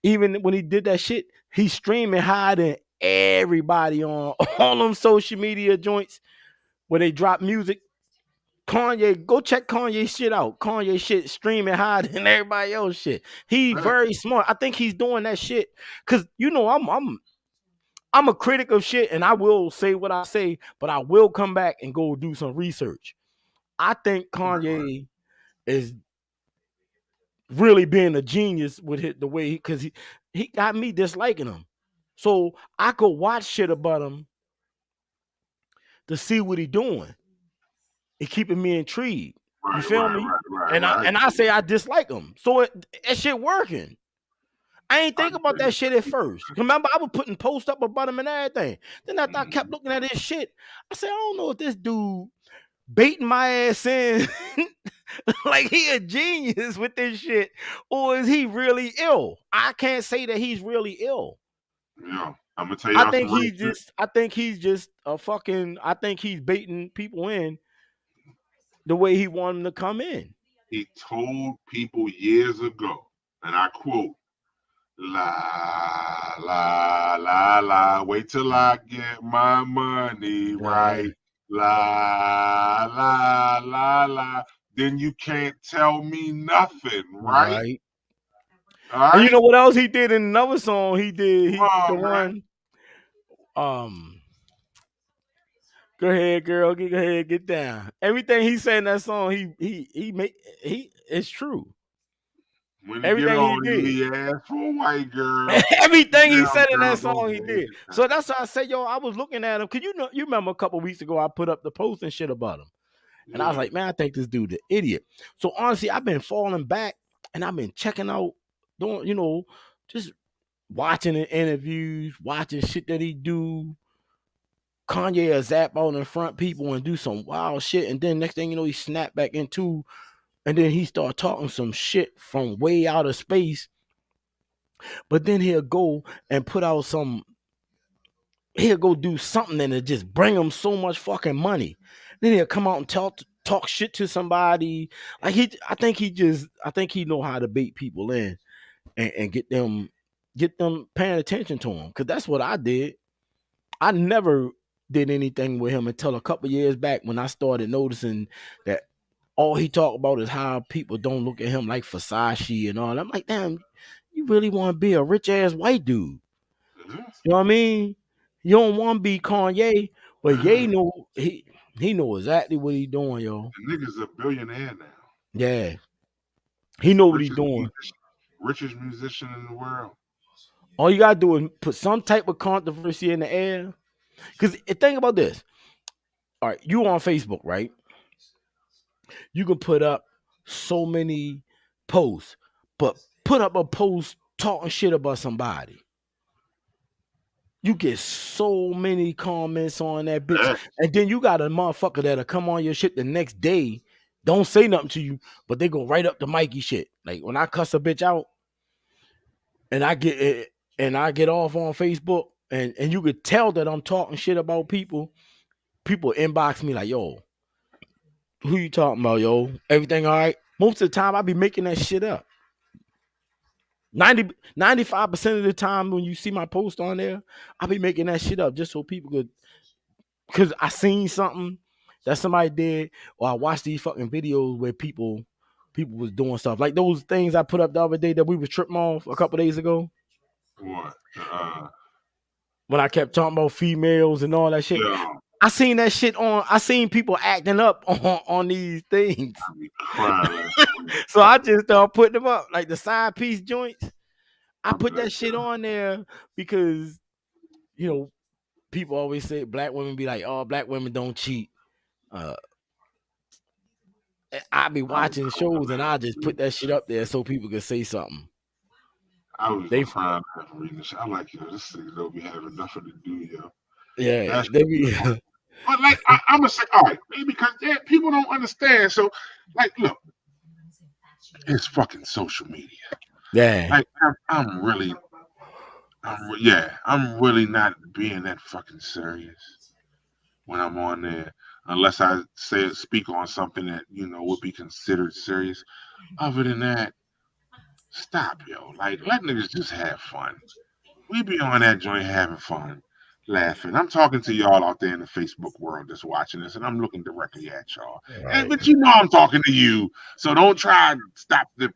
Even when he did that shit, he's streaming higher than everybody on all them social media joints where they drop music. Kanye, go check Kanye shit out. Kanye shit streaming higher than everybody else shit. He's very smart. I think he's doing that shit because I'm a critic of shit, and I will say what I say, but I will come back and go do some research. I think Kanye is really being a genius with the way because he got me disliking him. So I could watch shit about him to see what he doing. It keeping me intrigued. You feel me? And I say I dislike him. So that shit working. I ain't think about that shit at first. Remember, I was putting posts up about him and everything. Then after I kept looking at his shit, I said, I don't know if this dude baiting my ass in Like he a genius with this shit, or is he really ill? I can't say that he's really ill. Yeah, I'm gonna tell y'all some real shit. I think he's just a fucking. I think he's baiting people in the way he want them to come in. He told people years ago, and I quote, "La la la la, wait till I get my money right. La la la la, then you can't tell me nothing, right? All right. And you know what else he did in another song? He did the man. one. Go ahead, girl. Go ahead, get down. Everything he said in that song, he it's true. When everything he did, he asked for a white girl. Everything he said in that song, he did. So that's why I say, yo, I was looking at him. Cause you remember a couple weeks ago, I put up the post and shit about him. And I was like, man, I think this dude an idiot. So honestly, I've been falling back and I've been checking out, doing, just watching the interviews, watching shit that he do. Kanye will zap out in front people and do some wild shit. And then next thing you know, he snapped back into, and then he start talking some shit from way out of space. But then he'll go and put out he'll go do something and it just bring him so much fucking money. Then he'll come out and talk shit to somebody. Like I think he know how to bait people in and get them paying attention to him. Cause that's what I did. I never did anything with him until a couple years back when I started noticing that all he talked about is how people don't look at him like Versace and all. I'm like, damn, you really want to be a rich ass white dude? You know what I mean? You don't want to be Kanye, but Ye know he know exactly what he doing, yo. The nigga's a billionaire now. Yeah, he know what he doing. Richest musician in the world. All you gotta do is put some type of controversy in the air. Because think about this. All right, you on Facebook, right? You can put up so many posts, but put up a post talking shit about somebody. You get so many comments on that bitch. And then you got a motherfucker that'll come on your shit the next day, don't say nothing to you, but they go right up to Mikey shit. Like when I cuss a bitch out and I get off on Facebook and you could tell that I'm talking shit about people inbox me like, yo, who you talking about, yo? Everything all right? Most of the time I be making that shit up. 95% of the time when you see my post on there, I'll be making that shit up just so people could, because I seen something that somebody did, or I watched these fucking videos where people was doing stuff. Like those things I put up the other day that we was tripping off a couple days ago. What? When I kept talking about females and all that shit. Yeah. I seen that shit I seen people acting up on these things. So I just started putting them up, like the side piece joints. I put that shit on there because, people always say black women be like, oh, black women don't cheat. I be watching shows and I just put that shit up there so people could say something. I was fine after reading this. I'm like, yo, this thing don't be having nothing to do, yo. Yeah, they be. But like, I'm gonna say, all right, because people don't understand. So, like, look, it's fucking social media. Yeah. Like, I'm really not being that fucking serious when I'm on there, unless I speak on something that would be considered serious. Other than that, stop, yo. Like, let niggas just have fun. We be on that joint having fun, laughing. I'm talking to y'all out there in the Facebook world that's watching this, and I'm looking directly at y'all. Right. But I'm talking to you, so don't try to stop the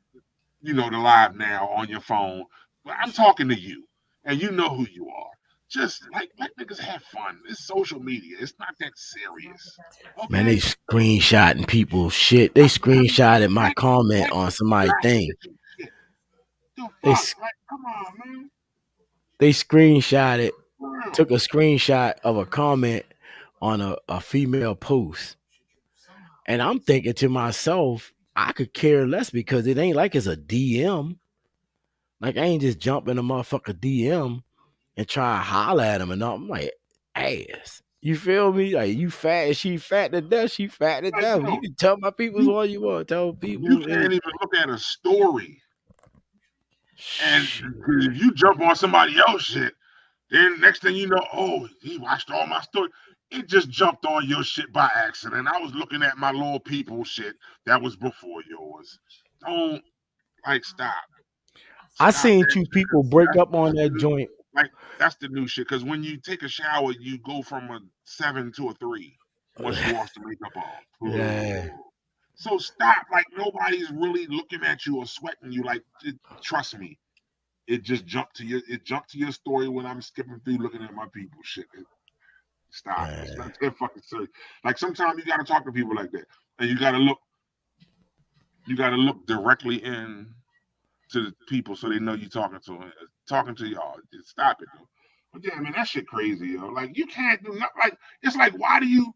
live now on your phone. But I'm talking to you, and you know who you are. Just like niggas have fun. It's social media. It's not that serious. Okay? Man, they screenshotting people's shit. They screenshotted my comment on somebody's thing. Come on, man. They screenshotted, took a screenshot of a comment on a female post. And I'm thinking to myself, I could care less because it ain't like it's a DM. Like I ain't just jump in a motherfucker DM and try to holler at him and all. I'm like, ass. You feel me? Like you fat and she fat to death. She fat to Like, death. yo, You can tell my people's all you want. Tell you people. can't even look at a story. And if you jump on somebody else shit, then next thing you know, oh, he watched all my story. It just jumped on your shit by accident. I was looking at my little people shit that was before yours. Don't stop. I Stop seen that two shit. people break up on That's that the- joint. Like that's the new shit. Because when you take a shower, you go from a 7 to a 3 once you wash the makeup off. Yeah. So stop. Like nobody's really looking at you or sweating you. Like trust me. It just jumped to your story when I'm skipping through looking at my people shit. Stop. Yeah. It's not that fucking serious. Like sometimes you gotta talk to people like that. And you gotta look directly in to the people so they know you talking to them. Talking to y'all. Just stop it though. But yeah, man, that shit crazy, yo. Like you can't do nothing. Like it's like why do you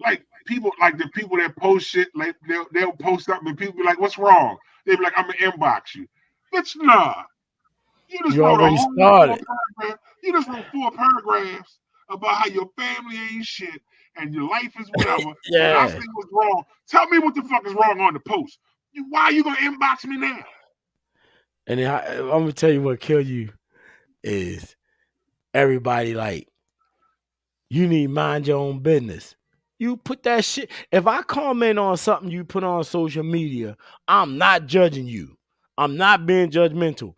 like people like the people that post shit like they'll post up and people be like, what's wrong? They be like, I'm gonna inbox you. Bitch, nah. You just You wrote already started. You just wrote 4 paragraphs about how your family ain't shit and your life is whatever. And I Yeah. say what's wrong. Tell me what the fuck is wrong on the post. Why are you gonna inbox me now? And then I'm gonna tell you what kill you is everybody like you need to mind your own business. You put that shit. If I comment on something you put on social media, I'm not judging you. I'm not being judgmental.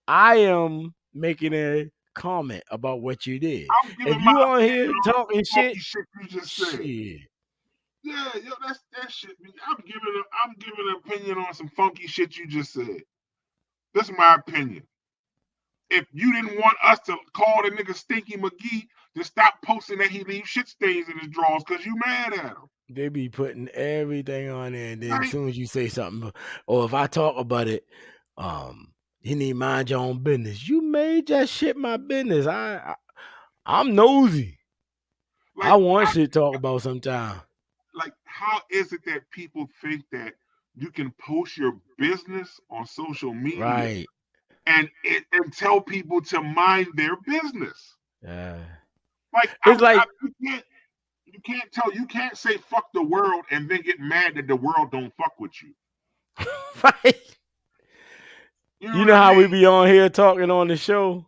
I am making a comment about what you did. I'm If giving you my on here opinion on talking some funky shit, shit you just said. shit. Yeah, yo, that's that shit. I'm giving an opinion on some funky shit you just said. This is my opinion. If you didn't want us to call the nigga Stinky McGee, then stop posting that he leaves shit stains in his drawers because you mad at him. They be putting everything on there, and then Right. as soon as you say something, or if I talk about it, you need to mind your own business. You made that shit my business. I'm nosy. I want shit to talk about sometime. Like, how is it that people think that you can post your business on social media Right. and tell people to mind their business? Yeah. Like, It's you can't say fuck the world and then get mad that the world don't fuck with you. right. You know what I how we mean? be on here talking on the show,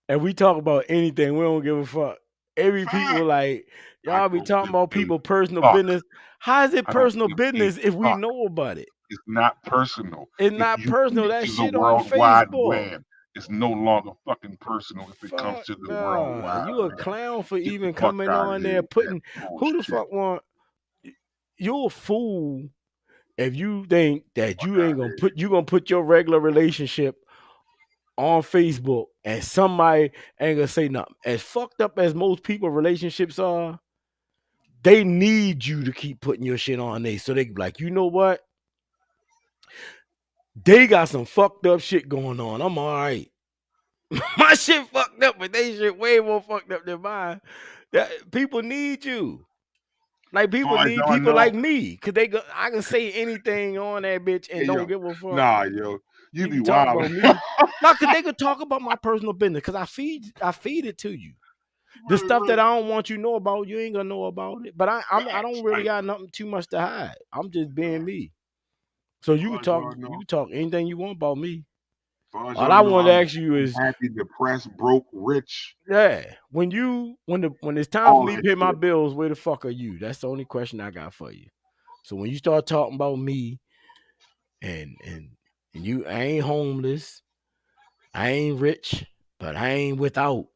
and we talk about anything. We don't give a fuck. Every people Fact. like y'all be don't talking give about a people personal fuck. business. How is it I don't personal give a business if we fuck. know about it? It's not personal. It's If not you personal. put it That to the shit on World Wide Facebook. Web, it's no longer fucking personal if it comes Fuck to the World nah. Wide You a Web. clown for Get the even fuck coming out on of there here with putting that who the bullshit. fuck want you a fool if you think that you ain't gonna put your regular relationship on Facebook and somebody ain't gonna say nothing. As fucked up as most people relationships are, they need you to keep putting your shit on there so they can be like, you know what? They got some fucked up shit going on. I'm all right. My shit fucked up, but they shit way more fucked up than mine. People need you. Like people Far as need I people know, like me, cause I can say anything on that bitch and hey, don't yo, give a fuck. nah, yo, you be can talk about wild. me. No, cause they could talk about my personal business, cause I feed it to you. The stuff that I don't want you to know about, you ain't gonna know about it. But I don't really got nothing too much to hide. I'm just being me. So you can talk anything you want about me. All I want to ask you is happy, depressed, broke, rich. yeah. When it's time for me to pay my bills, where the fuck are you? That's the only question I got for you. So when you start talking about me and you, I ain't homeless, I ain't rich, but I ain't without.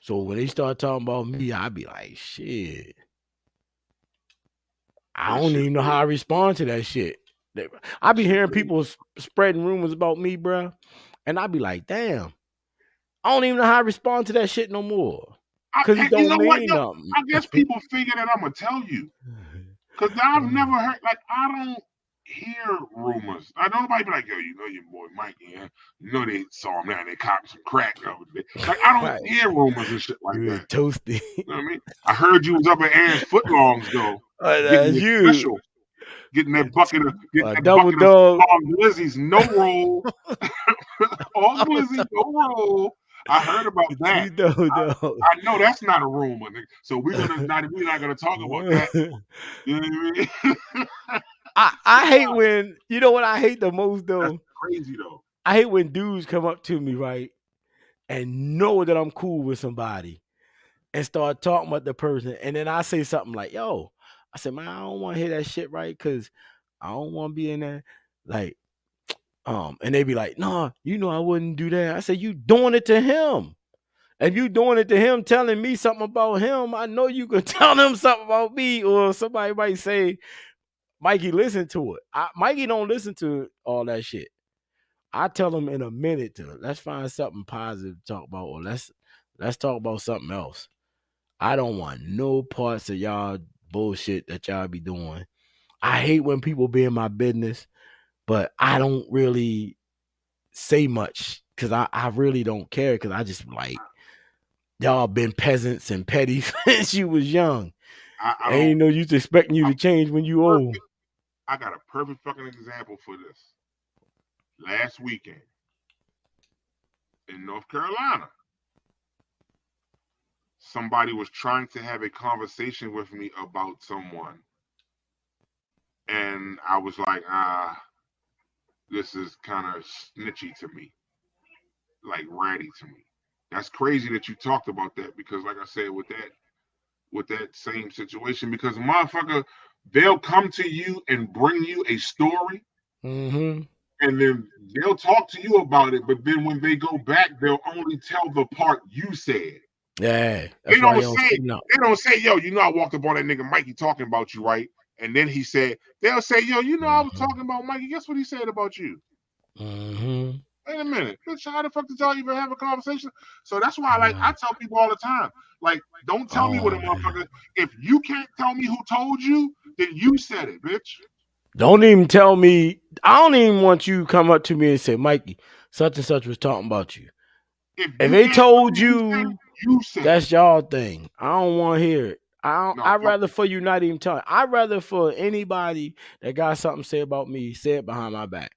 So when they start talking about me, I be like, shit. I don't even know how I respond to that shit. I be hearing people spreading rumors about me, bro, and I be like, damn. I don't even know how I respond to that shit no more. Because it don't mean nothing. I guess people figure that I'm going to tell you. Because I've never heard, like, I don't hear rumors. I know nobody be like, yo, you know your boy Mike, yeah. You know they saw him now and they copped some crack over there. Like, I don't hear rumors and shit like that. Toasty. You know what I mean? I heard you was up at Aaron's Footlongs, though. That's you. Special. Getting that bucket of double dog. All Glizzies, no roll. All Glizzy, no roll. I heard about that. You know, though. I know that's not a rumor, nigga. So we're not gonna talk about that. You know what I mean? I hate when, you know what I hate the most though? That's crazy though. I hate when dudes come up to me, right, and know that I'm cool with somebody and start talking about the person, and then I say something like, "Yo," I said, "Man, I don't want to hear that shit, right? Because I don't want to be in there." Like, and they be like, "Nah, you know I wouldn't do that." I said, "You doing it to him? If you doing it to him, telling me something about him, I know you can tell him something about me." Or somebody might say, "Mikey, listen to it." Mikey don't listen to all that shit. I tell him in a minute to let's find something positive to talk about, or let's talk about something else. I don't want no parts of y'all bullshit that y'all be doing. I hate when people be in my business, but I don't really say much because I really don't care, because I just like, y'all been peasants and petty since you was young. I ain't no use expecting you to change when you old. I got a perfect fucking example for this. Last weekend in North Carolina, somebody was trying to have a conversation with me about someone. And I was like, this is kind of snitchy to me. Like ratty to me. That's crazy that you talked about that, because like I said, with that same situation, because motherfucker, they'll come to you and bring you a story. Mm-hmm. And then they'll talk to you about it, but then when they go back, they'll only tell the part you said. Yeah, they don't say, "Yo, you know, I walked up on that nigga Mikey talking about you, right?" And then he said, they'll say, "Yo, you know, I was talking about Mikey. Guess what he said about you?" Mm-hmm. Wait a minute, bitch, how the fuck did y'all even have a conversation? So that's why, I tell people all the time, like, don't tell me what a motherfucker. If you can't tell me who told you, then you said it, bitch. Don't even tell me. I don't even want you to come up to me and say, "Mikey, such and such was talking about you." If they told you, that's y'all thing. I don't want to hear it. I'd rather for you not even tell. I'd rather for anybody that got something to say about me, say it behind my back.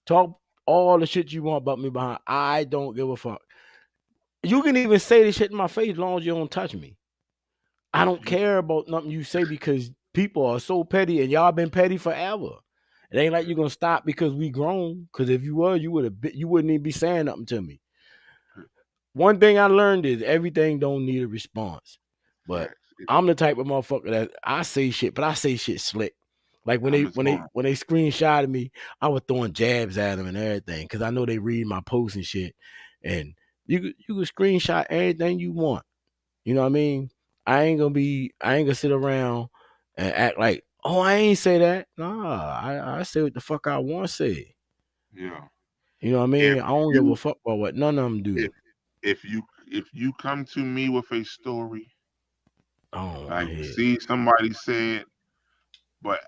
Talk all the shit you want about me behind. I don't give a fuck. You can even say this shit in my face as long as you don't touch me. I don't care about nothing you say, because people are so petty, and y'all been petty forever. It ain't like you're gonna stop because we grown. Because if you were, you wouldn't even be saying nothing to me. One thing I learned is everything don't need a response. But I'm the type of motherfucker that I say shit, but I say shit slick. Like when they screenshotted me, I was throwing jabs at them and everything, because I know they read my posts and shit. And you can screenshot anything you want. You know what I mean? I ain't gonna sit around and act like, oh, I ain't say that. Nah, I say what the fuck I want to say. Yeah. You know what I mean? I don't give a fuck about what none of them do. If you come to me with a story, I see somebody said, but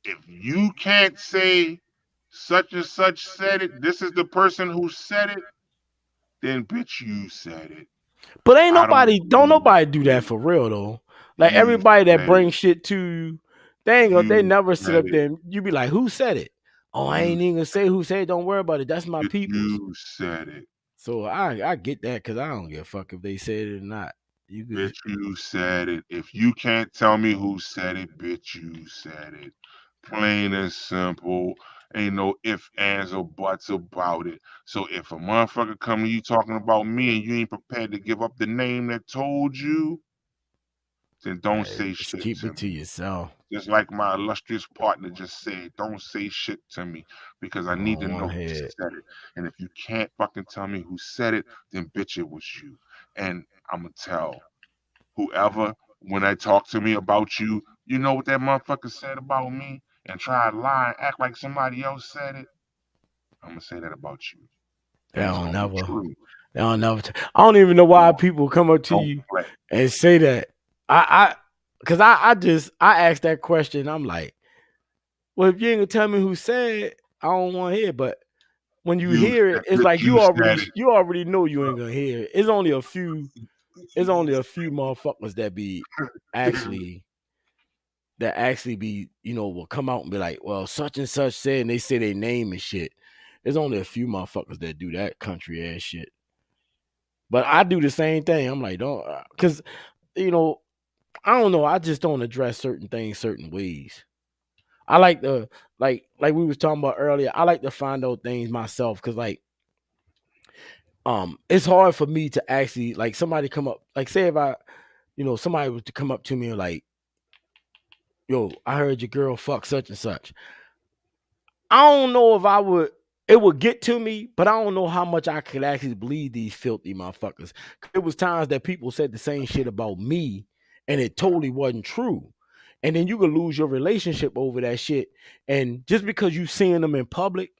if you can't say such and such said it, this is the person who said it, then bitch, you said it. But ain't nobody, don't nobody do that for real though. Like everybody that brings shit to you, they never sit up there and you be like, who said it? Oh, I ain't even gonna say who said it. Don't worry about it. That's my people. You said it. So I get that, because I don't give a fuck if they said it or not. Bitch, you said it. If you can't tell me who said it, bitch, you said it. Plain and simple. Ain't no ifs, ands, or buts about it. So if a motherfucker come to you talking about me and you ain't prepared to give up the name that told you, then don't say shit. Keep it to yourself. Just like my illustrious partner just said, don't say shit to me, because I need to know who said it. And if you can't fucking tell me who said it, then bitch, it was you. And I'm gonna tell whoever, when they talk to me about you, you know what that motherfucker said about me, and try to lie and act like somebody else said it, I'm gonna say that about you. They don't never. I don't even know why people come up to you and say that. Because I asked that question. I'm like, well, if you ain't gonna tell me who said, I don't want to hear. But when you hear it, it's like you already know you ain't gonna hear it. It's only a few motherfuckers that be actually be, will come out and be like, well, such and such said, and they say their name and shit. There's only a few motherfuckers that do that country ass shit. But I do the same thing. I'm like, don't, because you know, I don't know. I just don't address certain things certain ways. I like to like we was talking about earlier. I like to find out things myself because it's hard for me to actually like somebody come up like say if I somebody was to come up to me and like, yo, I heard your girl fuck such and such. I don't know if it would get to me, but I don't know how much I could actually believe these filthy motherfuckers. It was times that people said the same shit about me and it totally wasn't true. And then you could lose your relationship over that shit. And just because you seeing them in public,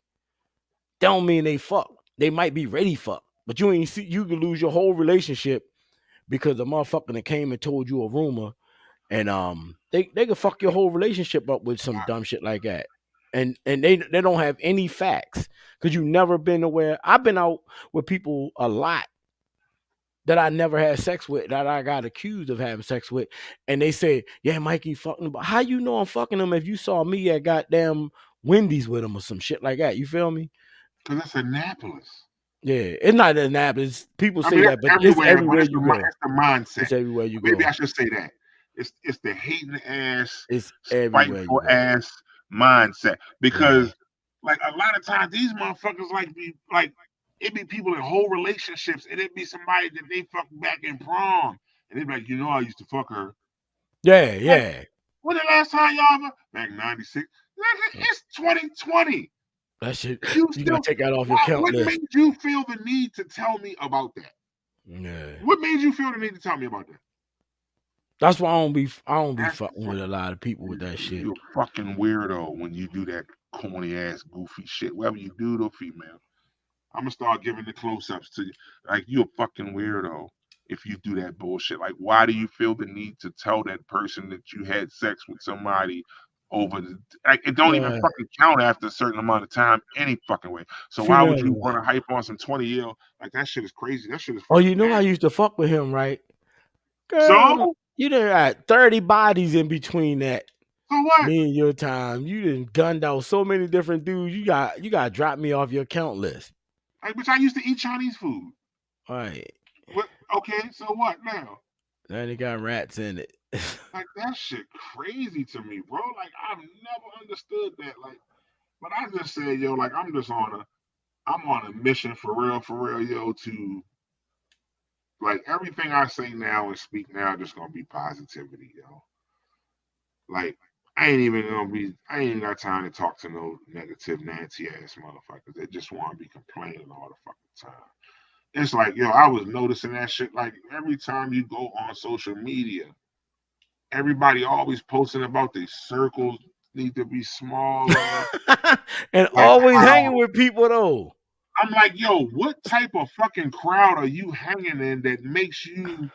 don't mean they fuck. They might be ready fuck. But you ain't see you could lose your whole relationship because a motherfucker that came and told you a rumor and they could fuck your whole relationship up with some dumb shit like that. And they don't have any facts because you've never been aware. I've been out with people a lot that I never had sex with, that I got accused of having sex with, and they say, "Yeah, Mikey fucking them." But how you know I'm fucking them if you saw me at goddamn Wendy's with them or some shit like that? You feel me? Because it's Annapolis. Yeah, it's not Annapolis. People say that, but everywhere, it's everywhere you go. It's the mindset. It's everywhere you go. Maybe I should say that. It's the hating ass, it's spiteful ass mindset. Because like a lot of times these motherfuckers it be people in whole relationships and it be somebody that they fuck back in prom. And they be like, I used to fuck her. Yeah, yeah. Like, when the last time y'all ever? Back in 96. It's 2020. That shit, you gotta take that off your count list. What made you feel the need to tell me about that? Yeah. What made you feel the need to tell me about that? That's why I don't be fucking with a lot of people with that shit. You're a fucking weirdo when you do that corny ass goofy shit. Whatever you do to a female, I'm gonna start giving the close-ups to you. Like, you a fucking weirdo if you do that bullshit. Like, why do you feel the need to tell that person that you had sex with somebody over it don't even fucking count after a certain amount of time any fucking way. So why would you want to hype on some 20-year? Like, that shit is crazy. That shit is I used to fuck with him, right? Girl, so you done had 30 bodies in between that. So what? Me and your time. You done gunned out so many different dudes. You got to drop me off your count list. Like, bitch, I used to eat Chinese food. All right. What? Okay, so what now? Now they got rats in it. Like, that shit crazy to me, bro. Like, I've never understood that. Like, but I just said, yo, like, I'm on a mission for real, yo, to, like, everything I say now and speak now just gonna be positivity, yo. Like, I ain't even got time to talk to no negative Nancy ass motherfuckers that just want to be complaining all the fucking time. It's like, yo, I was noticing that shit. Like, every time you go on social media, everybody always posting about their circles need to be smaller. And like, always hanging with people, though. I'm like, yo, what type of fucking crowd are you hanging in that makes you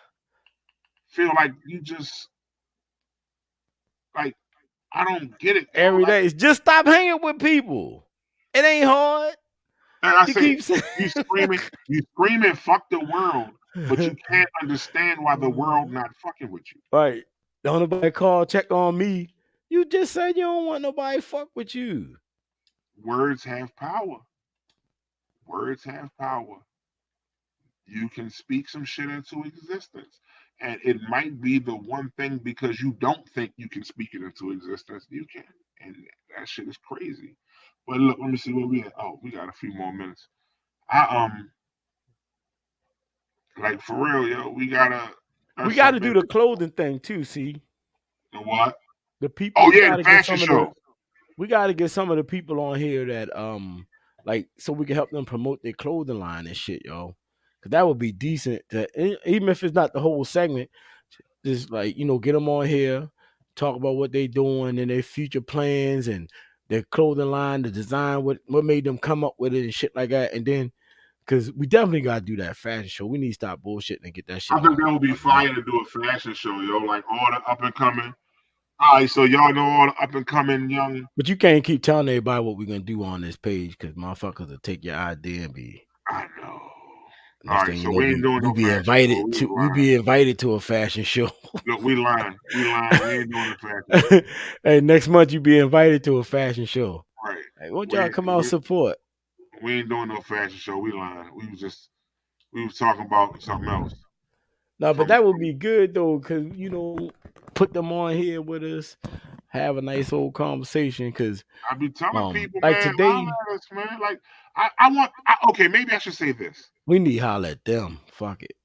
feel like you just, like, I don't get it. Every day. Just stop hanging with people. It ain't hard. And I say, you screaming, fuck the world, but you can't understand why the world not fucking with you. Right. Don't nobody call, check on me. You just said you don't want nobody fuck with you. Words have power. Words have power. You can speak some shit into existence. And it might be the one thing because you don't think you can speak it into existence. You can. And that shit is crazy. But look, let me see where we at. Oh, we got a few more minutes. Like, for real, yo, we gotta do the clothing thing too, see? The what? The people. Oh yeah, the fashion show. We gotta get some of the people on here that like, so we can help them promote their clothing line and shit, yo. Cause that would be decent even if it's not the whole segment, just like, get them on here, talk about what they doing and their future plans and their clothing line, the design, what made them come up with it and shit like that. And then, because we definitely got to do that fashion show. We need to stop bullshitting and get that shit. I think that would be fire to do a fashion show, yo. Like, all the up and coming. All right, so y'all know all the up and coming young. But you can't keep telling everybody what we're going to do on this page because motherfuckers will take your idea and be. I know. All right, so we ain't doing no fashion show. We be invited to a fashion show. Look, we lying. We ain't doing a fashion show. Hey, next month you be invited to a fashion show. Right. Hey, won't y'all come out support? We ain't doing no fashion show. We lying. We was just We was talking about something else. No, but that would be good though, cause put them on here with us, have a nice old conversation. Cause I be telling people, like man, today, holler at us, man. Like okay, maybe I should say this. we need to holler at them. Fuck it.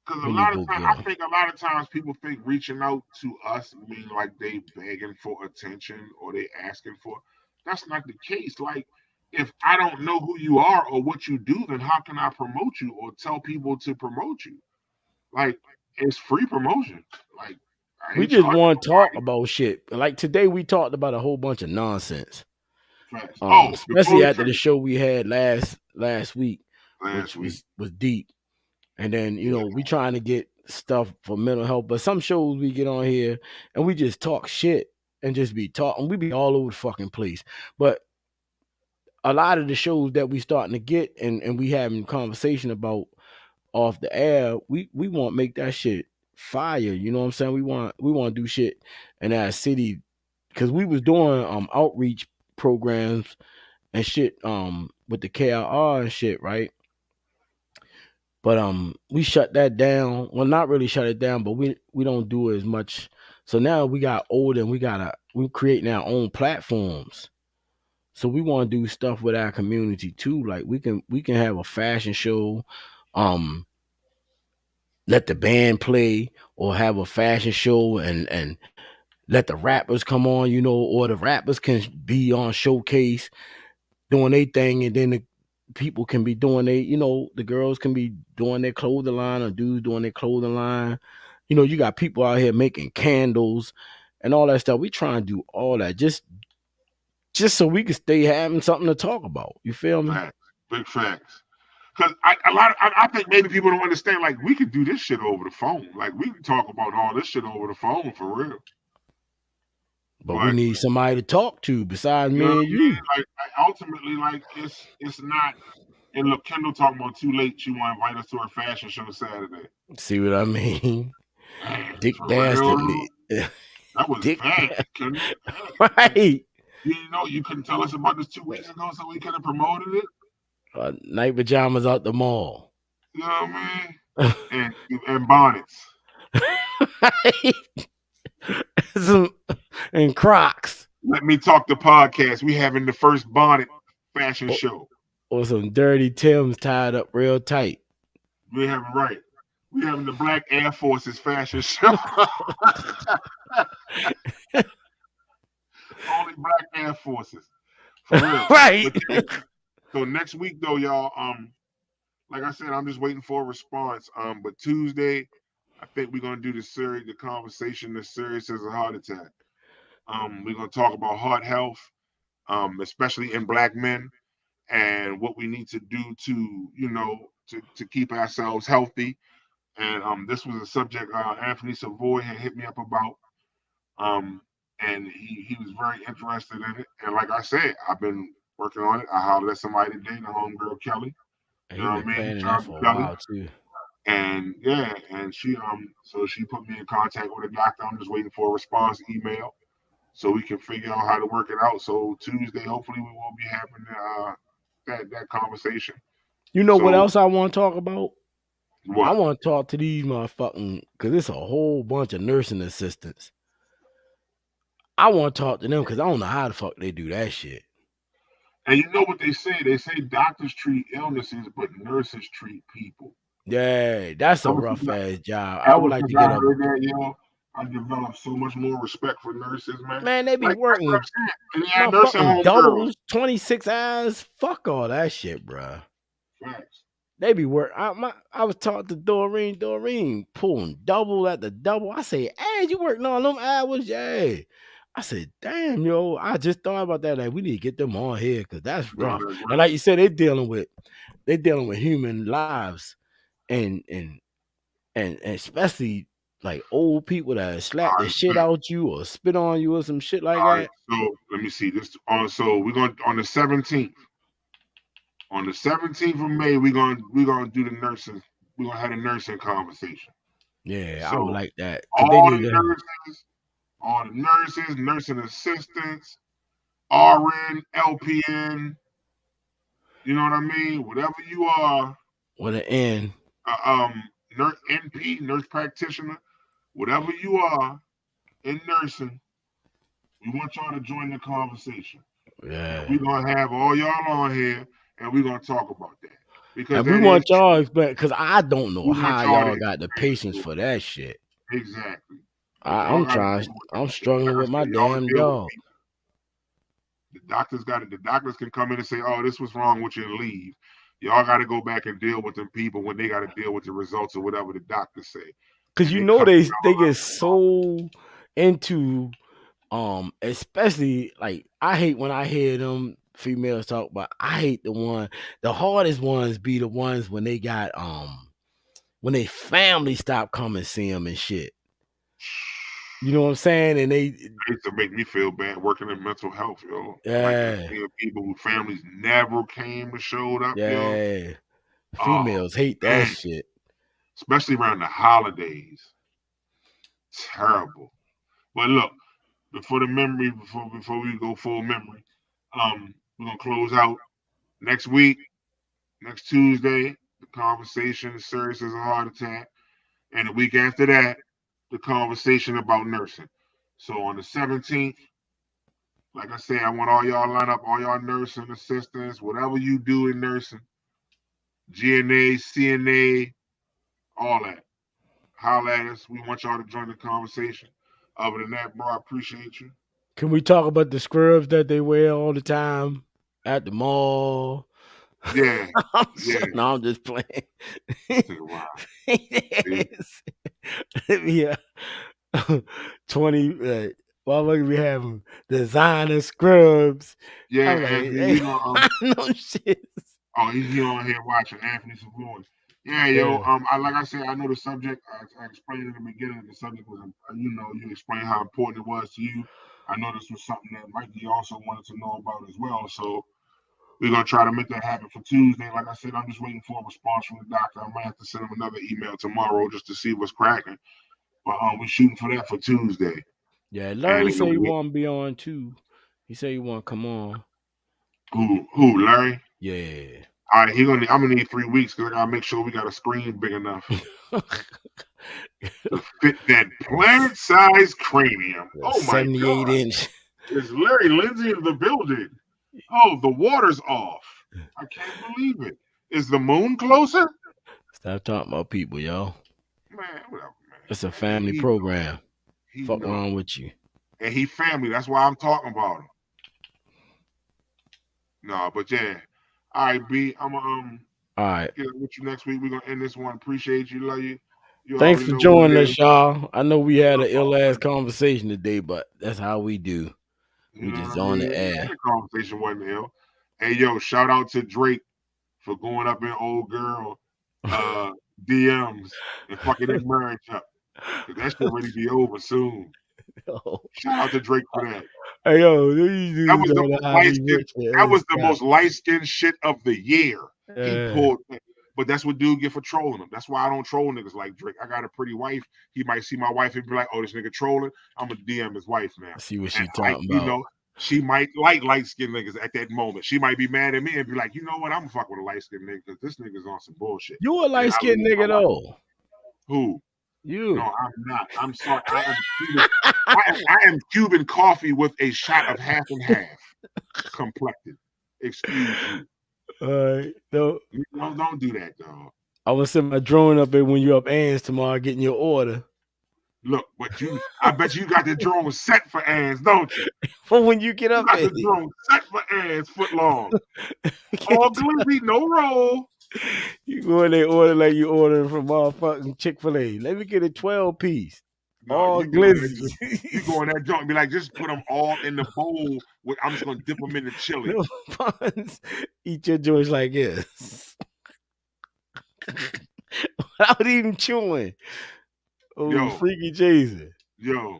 Because We need to go get them. I think a lot of times people think reaching out to us mean like they begging for attention or they asking for. That's not the case. Like, if I don't know who you are or what you do, then how can I promote you or tell people to promote you? Like, it's free promotion. Like, we just want to talk about shit. Like today, we talked about a whole bunch of nonsense. Especially after the show we had last week, which was deep. And then we trying to get stuff for mental health, but some shows we get on here and we just talk shit and just be talking. We be all over the fucking place. But a lot of the shows that we starting to get and we having conversation about off the air, we want to make that shit fire. You know what I'm saying? We want to do shit in our city because we was doing outreach programs and shit with the KRR and shit, right? But we shut that down. Well, not really shut it down, but we don't do it as much. So now we got older and we're creating our own platforms. So we want to do stuff with our community too. Like we can have a fashion show, let the band play or have a fashion show and let the rappers come on, or the rappers can be on showcase doing their thing, and then the people can be doing the girls can be doing their clothing line or dudes doing their clothing line. You got people out here making candles and all that stuff. We try and do all that just so we can stay having something to talk about. You feel me? Facts. Big facts. Because I think maybe people don't understand. Like, we could do this shit over the phone. Like, we can talk about all this shit over the phone for real. But we need somebody to talk to besides me and you. Like, ultimately, like, it's not. And look, Kendall talking about too late. She want to invite us to her fashion show Saturday. See what I mean? Man, Dick Dastardly. That was bad, Kendall. Right. You couldn't tell us about this 2 weeks ago, so we could have promoted it. Night pajamas out the mall. You know what I mean? and bonnets. And Crocs. Let me talk the podcast. We having the first bonnet fashion show. Or some dirty Timbs tied up real tight. We having We having the Black Air Forces fashion show. Only Black Air Forces. For real. Right. So next week though, y'all, like I said, I'm just waiting for a response. But Tuesday, I think we're gonna do the conversation as serious as a heart attack. We're gonna talk about heart health, especially in Black men, and what we need to do to keep ourselves healthy. And this was a subject Anthony Savoy had hit me up about. And he was very interested in it. And like I said, I've been working on it. I hollered at somebody today, the homegirl Kelly. You know what I mean? For a while too. And yeah, and she so she put me in contact with a doctor. I'm just waiting for a response email so we can figure out how to work it out. So Tuesday, hopefully, we will be having that conversation. What else I want to talk about? What? I want to talk to these motherfucking, because it's a whole bunch of nursing assistants. I want to talk to them because I don't know how the fuck they do that shit. And you know what they say? They say doctors treat illnesses, but nurses treat people. Yeah, that's a rough ass job. I would like to get up. I developed so much more respect for nurses, man. Man, they be working nursing doubles, 26 hours. Fuck all that shit, bro. Facts. They be working. I was talking to Doreen pulling double at the double. I say, hey, you working on them hours? Yeah. I said, damn, yo, I just thought about that. Like, we need to get them on here because that's rough. Right. And like you said, they're dealing with human lives and especially like old people that slap the shit out you or spit on you or some shit like that. Right, so let me see this. So we're going on the 17th. On the 17th of May, we're gonna do the nursing. We're gonna have a nursing conversation. Yeah, so I would like that. All the nurses, nursing assistants, RN, LPN. You know what I mean? Whatever you are. With an N. Nurse NP, nurse practitioner, whatever you are in nursing, we want y'all to join the conversation. Yeah. And we're gonna have all y'all on here, and we're gonna talk about that because And we that want is y'all to explain, because I don't know we want how y'all y'all to got the explain patience it. for that shit. Exactly. But I'm y'all gotta trying. deal with I'm that shit. struggling Like with I my said, y'all damn deal with dog. people. The doctors can come in and say, "Oh, this was wrong with you," and leave. Y'all got to go back and deal with them people when they got to deal with the results of whatever the doctors say. Because And you they know cut they y'all get out. so into especially like I hate when I hear them females talk, but I hate the hardest ones be the ones when they got when they family stop coming see them and shit. You know what I'm saying? And they It used to make me feel bad working in mental health, yo. Like yeah seeing people whose families never came and showed up, yo. yeah Oh females hate that man, shit. especially around the holidays. Terrible. But look, before we go full memory, we're gonna close out next week, next Tuesday. The conversation is serious as a heart attack, and the week after that, the conversation about nursing. So on the 17th, like I said, I want all y'all line up, all y'all nursing assistants, whatever you do in nursing, GNA, CNA, all that. Holla at us. We want y'all to join the conversation. Other than that, bro, I appreciate you. Can we talk about the scrubs that they wear all the time at the mall? Yeah, yeah. No, I'm just playing. Take a while. Yes. Yeah. 20 why would we have them designer scrubs? Yeah, I'm like, Anthony, hey, you know, I know shit. he on here watching Anthony Savoy. Yeah, yo, Yeah. I like I said, I know the subject. I explained in the beginning. The subject was, you explained how important it was to you. I know this was something that Mikey also wanted to know about as well. So we're gonna try to make that happen for Tuesday. Like I said, I'm just waiting for a response from the doctor. I might have to send him another email tomorrow just to see what's cracking. But we're shooting for that for Tuesday. Yeah, And Larry said he want to be on too. He said he want to come on. who, Larry? Yeah. All right, I'm gonna need 3 weeks because I gotta make sure we got a screen big enough to fit that planet-sized cranium. Oh my 78 God, inch. is Larry Lindsay in the building? Oh, the water's off. I can't believe it. Is the moon closer? Stop talking about people, y'all. Man, whatever, man. It's a And family he know. program. He Fuck know. wrong with you. And he family. That's why I'm talking about him. No, but yeah. All right, B. I'm gonna All right. get with you next week. We're gonna end this one. Appreciate you, love you. You Thanks already for know what joining it us, is. y'all. I know we had an ill ass conversation today, but that's how we do. You We know just what I on mean? the air. The conversation wasn't ill. Hey, yo, shout out to Drake for going up in old girl DMs and fucking their marriage up. Cause that shit ready to be over soon. Shout out to Drake for that. Hey yo, these That dudes was the don't know most how to light be skin. rich. That was the most light skin shit of the year. He Yeah. pulled that. But that's what dude get for trolling him. That's why I don't troll niggas like Drake. I got a pretty wife. He might see my wife and be like, "Oh, this nigga trolling." I'm gonna DM his wife now. See what she And talking about. she might like light skinned niggas at that moment. She might be mad at me and be like, "You know what? I'm gonna fuck with a light skinned nigga because this nigga's on some bullshit." You a And light I skinned leave my nigga wife. though. Who? You. No, I'm not. I'm sorry. I am Cuban coffee with a shot of half and half complected. Excuse you. All right. No, Don't do that, dog. I'm gonna send my drone up there when you up Ann's tomorrow getting your order. Look, I bet you got the drone set for Ann's, don't you? For when you get You up got there. the drone set for Ann's foot long. All glizzy, no roll. You go in there order like you ordering from motherfucking Chick-fil-A. Let me get a 12-piece. No, All you go in there, glizzy. you go in that joint and be like, just put them all in the bowl. I'm just gonna dip them in the chili. No puns. Eat your joints like this. Without even chewing. Oh, Yo, freaky Jason. yo.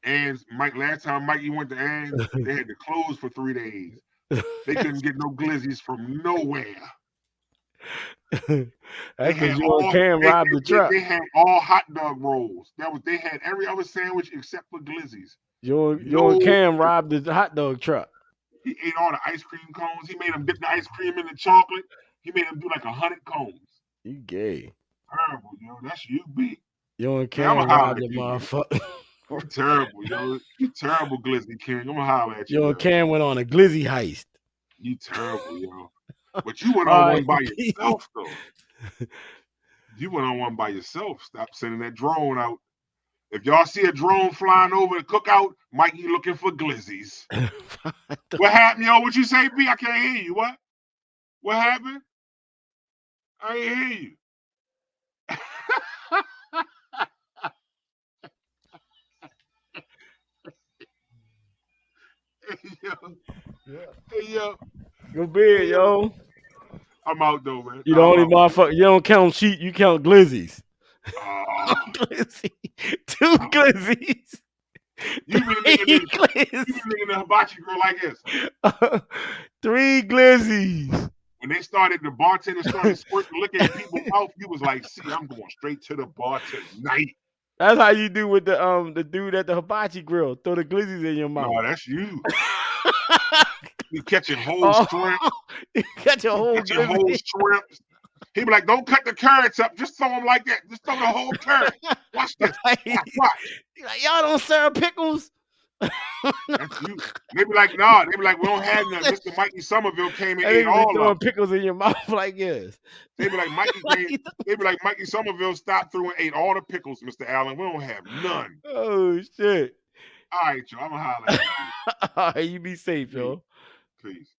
Ann's last time Mikey went to Ann's, they had to close for 3 days. They couldn't get no glizzies from nowhere. That's because you and Cam robbed the truck. They had all hot dog rolls. They had every other sandwich except for glizzies. You and Cam robbed the hot dog truck. He ate all the ice cream cones. He made them dip the ice cream in the chocolate. He made them do like 100 cones. You gay. terrible, yo. That's you, B. Yo and Man, Cam I'ma holler robbed the at you, man. motherfucker. You terrible, yo. You terrible, Glizzy King. I'ma holler at you. Yo and Cam went on a glizzy heist. You terrible, yo. But you went All on right, one by B. yourself, though. You went on one by yourself. Stop sending that drone out. If y'all see a drone flying over the cookout, Mikey looking for glizzies. What happened, yo? What you say, B? I can't hear you. What? What happened? I ain't hear you. Hey, yo. Go big, yo. I'm out, though, man. You the only motherfucker. You don't count sheep. You count glizzies. Glizzy. 2 glizzies. You be the hibachi girl like this. 3 glizzies. When they started, the bartender started squirting liquor in people's mouth, you was like, see, I'm going straight to the bar tonight. That's how you do with the dude at the hibachi grill. Throw the glizzies in your mouth. No, that's you. You catching whole shrimp. You catch your whole shrimp. He be like, don't cut the carrots up. Just throw them like that. Just throw the whole carrot. Watch this. Watch. Like, y'all don't serve pickles? That's you. They be like, nah. They be like, we don't have none. Mr. Mikey Somerville came and ate all of them. Pickles in your mouth like this. They be like, Mikey Somerville stopped through and ate all the pickles, Mr. Allen. We don't have none. Oh, shit. All right, y'all. I'm going to holler at you. All right, you be safe, yo. Peace.